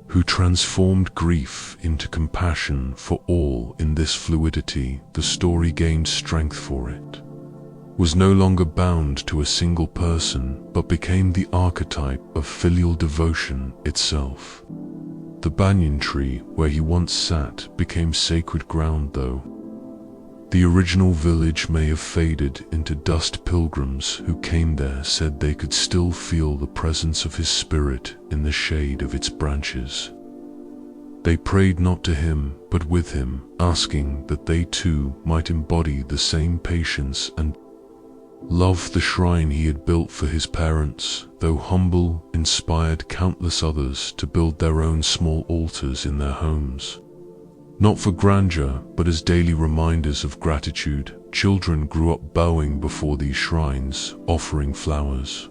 who transformed grief into compassion for all. In this fluidity, the story gained strength, for it was no longer bound to a single person, but became the archetype of filial devotion itself. The banyan tree where he once sat became sacred ground, though The original village may have faded into dust. Pilgrims who came there said they could still feel the presence of his spirit in the shade of its branches. They prayed not to him, but with him, asking that they too might embody the same patience and love. The shrine he had built for his parents, though humble, inspired countless others to build their own small altars in their homes. Not for grandeur, but as daily reminders of gratitude, children grew up bowing before these shrines, offering flowers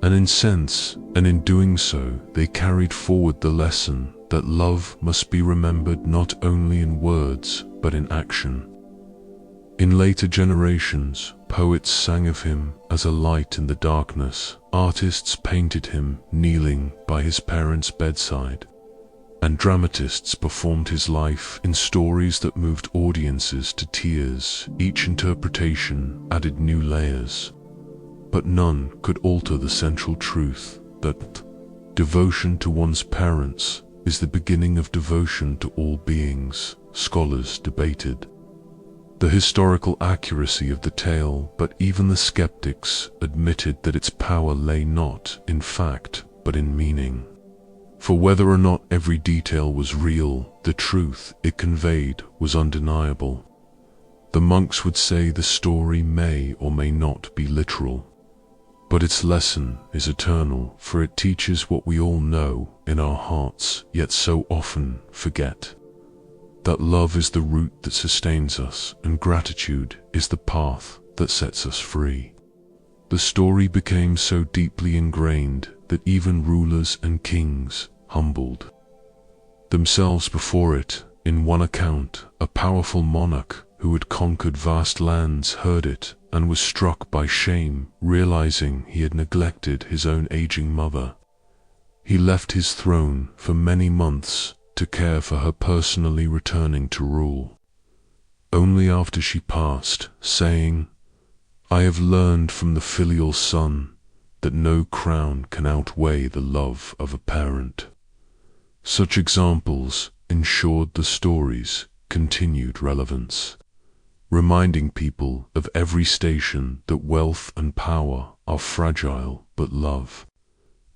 and incense, and in doing so, they carried forward the lesson that love must be remembered not only in words, but in action. In later generations, poets sang of him as a light in the darkness, artists painted him kneeling by his parents' bedside, and dramatists performed his life in stories that moved audiences to tears. Each interpretation added new layers, but none could alter the central truth that devotion to one's parents is the beginning of devotion to all beings. Scholars debated the historical accuracy of the tale, but even the skeptics admitted that its power lay not in fact, but in meaning. For whether or not every detail was real, the truth it conveyed was undeniable. The monks would say the story may or may not be literal, but its lesson is eternal, for it teaches what we all know in our hearts, yet so often forget: that love is the root that sustains us, and gratitude is the path that sets us free. The story became so deeply ingrained that even rulers and kings humbled themselves before it. In one account, a powerful monarch who had conquered vast lands heard it and was struck by shame, realizing he had neglected his own aging mother. He left his throne for many months to care for her, personally returning to rule only after she passed, saying, "I have learned from the filial son that no crown can outweigh the love of a parent." Such examples ensured the story's continued relevance, reminding people of every station that wealth and power are fragile, but love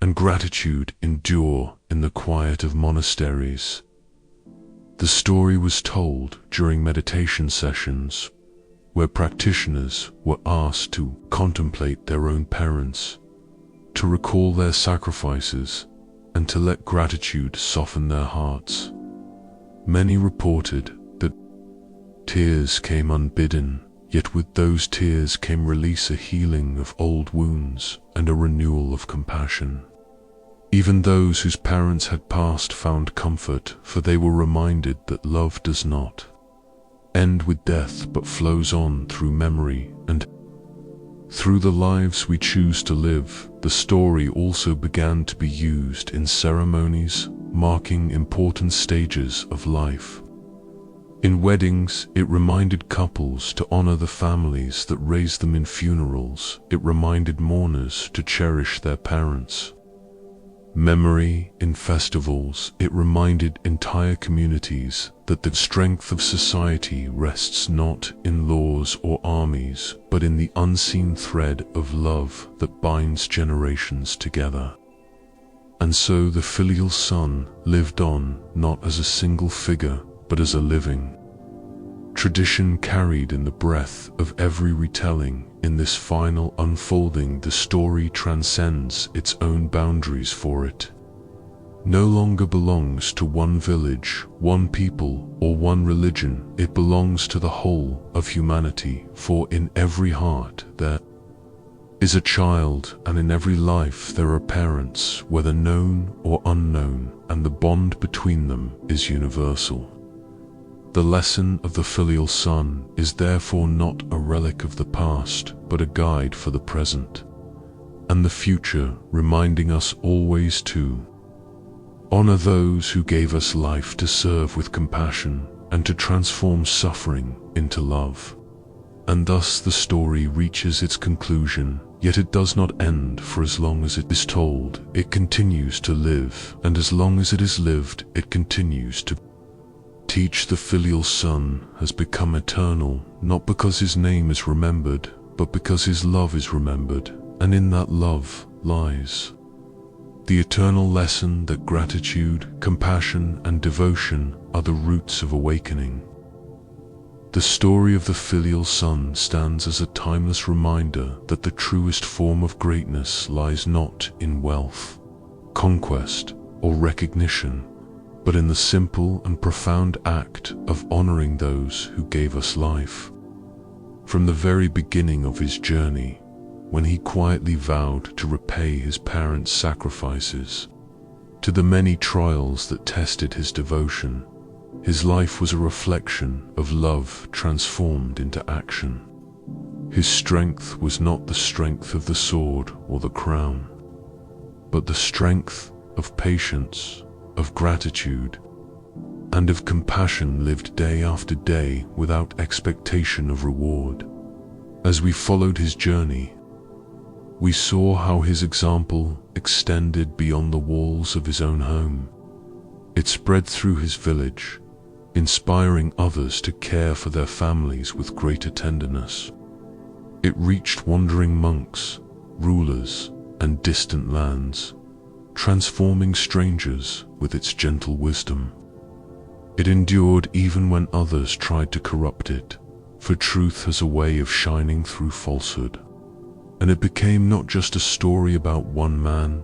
and gratitude endure in the quiet of monasteries. The story was told during meditation sessions, where practitioners were asked to contemplate their own parents, to recall their sacrifices, and to let gratitude soften their hearts. Many reported that tears came unbidden, yet with those tears came release, a healing of old wounds, and a renewal of compassion. Even those whose parents had passed found comfort, for they were reminded that love does not end with death, but flows on through memory and through the lives we choose to live. The story also began to be used in ceremonies marking important stages of life. In weddings, it reminded couples to honor the families that raised them. In funerals, it reminded mourners to cherish their parents. Memory, in festivals, it reminded entire communities that the strength of society rests not in laws or armies, but in the unseen thread of love that binds generations together. And so the filial son lived on, not as a single figure, but as a living tradition carried in the breath of every retelling. In this final unfolding, the story transcends its own boundaries, for it no longer belongs to one village, one people, or one religion. It belongs to the whole of humanity, for in every heart there is a child, and in every life there are parents, whether known or unknown, and the bond between them is universal. The lesson of the filial son is therefore not a relic of the past, but a guide for the present and the future, reminding us always to honor those who gave us life, to serve with compassion, and to transform suffering into love. And thus the story reaches its conclusion, yet it does not end, for as long as it is told, it continues to live, and as long as it is lived, it continues to teach the filial son has become eternal, not because his name is remembered, but because his love is remembered, and in that love lies the eternal lesson that gratitude, compassion, and devotion are the roots of awakening. The story of the filial son stands as a timeless reminder that the truest form of greatness lies not in wealth, conquest, or recognition, but in the simple and profound act of honoring those who gave us life. From the very beginning of his journey, when he quietly vowed to repay his parents' sacrifices, to the many trials that tested his devotion, his life was a reflection of love transformed into action. His strength was not the strength of the sword or the crown, but the strength of patience, of gratitude, and of compassion lived day after day without expectation of reward. As we followed his journey, we saw how his example extended beyond the walls of his own home. It spread through his village, inspiring others to care for their families with greater tenderness. It reached wandering monks, rulers, and distant lands, transforming strangers with its gentle wisdom. It endured even when others tried to corrupt it, for truth has a way of shining through falsehood. And it became not just a story about one man,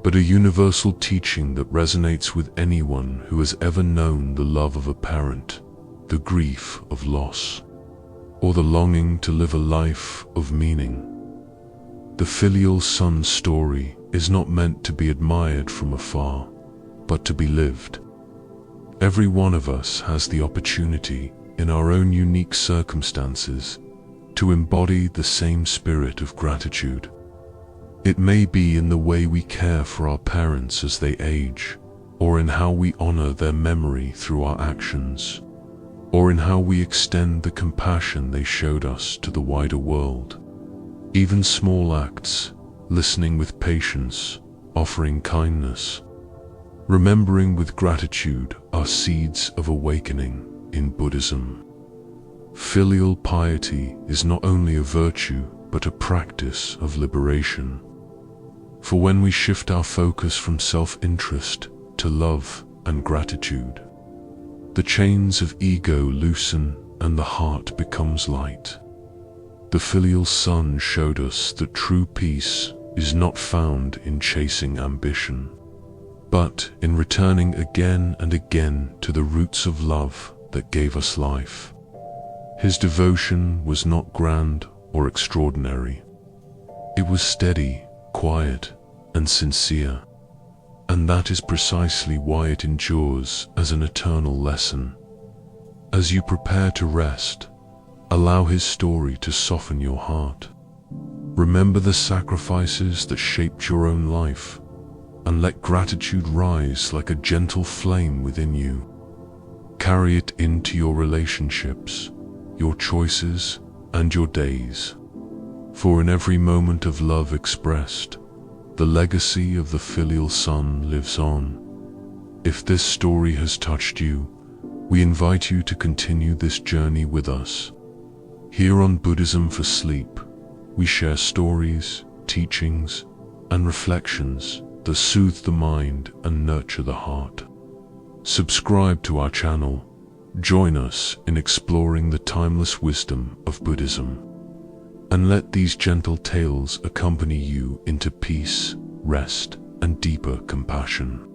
but a universal teaching that resonates with anyone who has ever known the love of a parent, the grief of loss, or the longing to live a life of meaning. The filial son's story is not meant to be admired from afar, but to be lived. Every one of us has the opportunity, in our own unique circumstances, to embody the same spirit of gratitude. It may be in the way we care for our parents as they age, or in how we honor their memory through our actions, or in how we extend the compassion they showed us to the wider world. Even small acts, listening with patience, offering kindness, remembering with gratitude, are seeds of awakening in Buddhism. Filial piety is not only a virtue, but a practice of liberation. For when we shift our focus from self-interest to love and gratitude, the chains of ego loosen and the heart becomes light. The filial son showed us that true peace is not found in chasing ambition, but in returning again and again to the roots of love that gave us life. His devotion was not grand or extraordinary. It was steady, quiet, and sincere, and that is precisely why it endures as an eternal lesson. As you prepare to rest, allow his story to soften your heart. Remember the sacrifices that shaped your own life, and let gratitude rise like a gentle flame within you. Carry it into your relationships, your choices, and your days. For in every moment of love expressed, the legacy of the filial son lives on. If this story has touched you, we invite you to continue this journey with us. Here on Buddhism for Sleep, we share stories, teachings, and reflections that soothe the mind and nurture the heart. Subscribe to our channel. Join us in exploring the timeless wisdom of Buddhism, and let these gentle tales accompany you into peace, rest, and deeper compassion.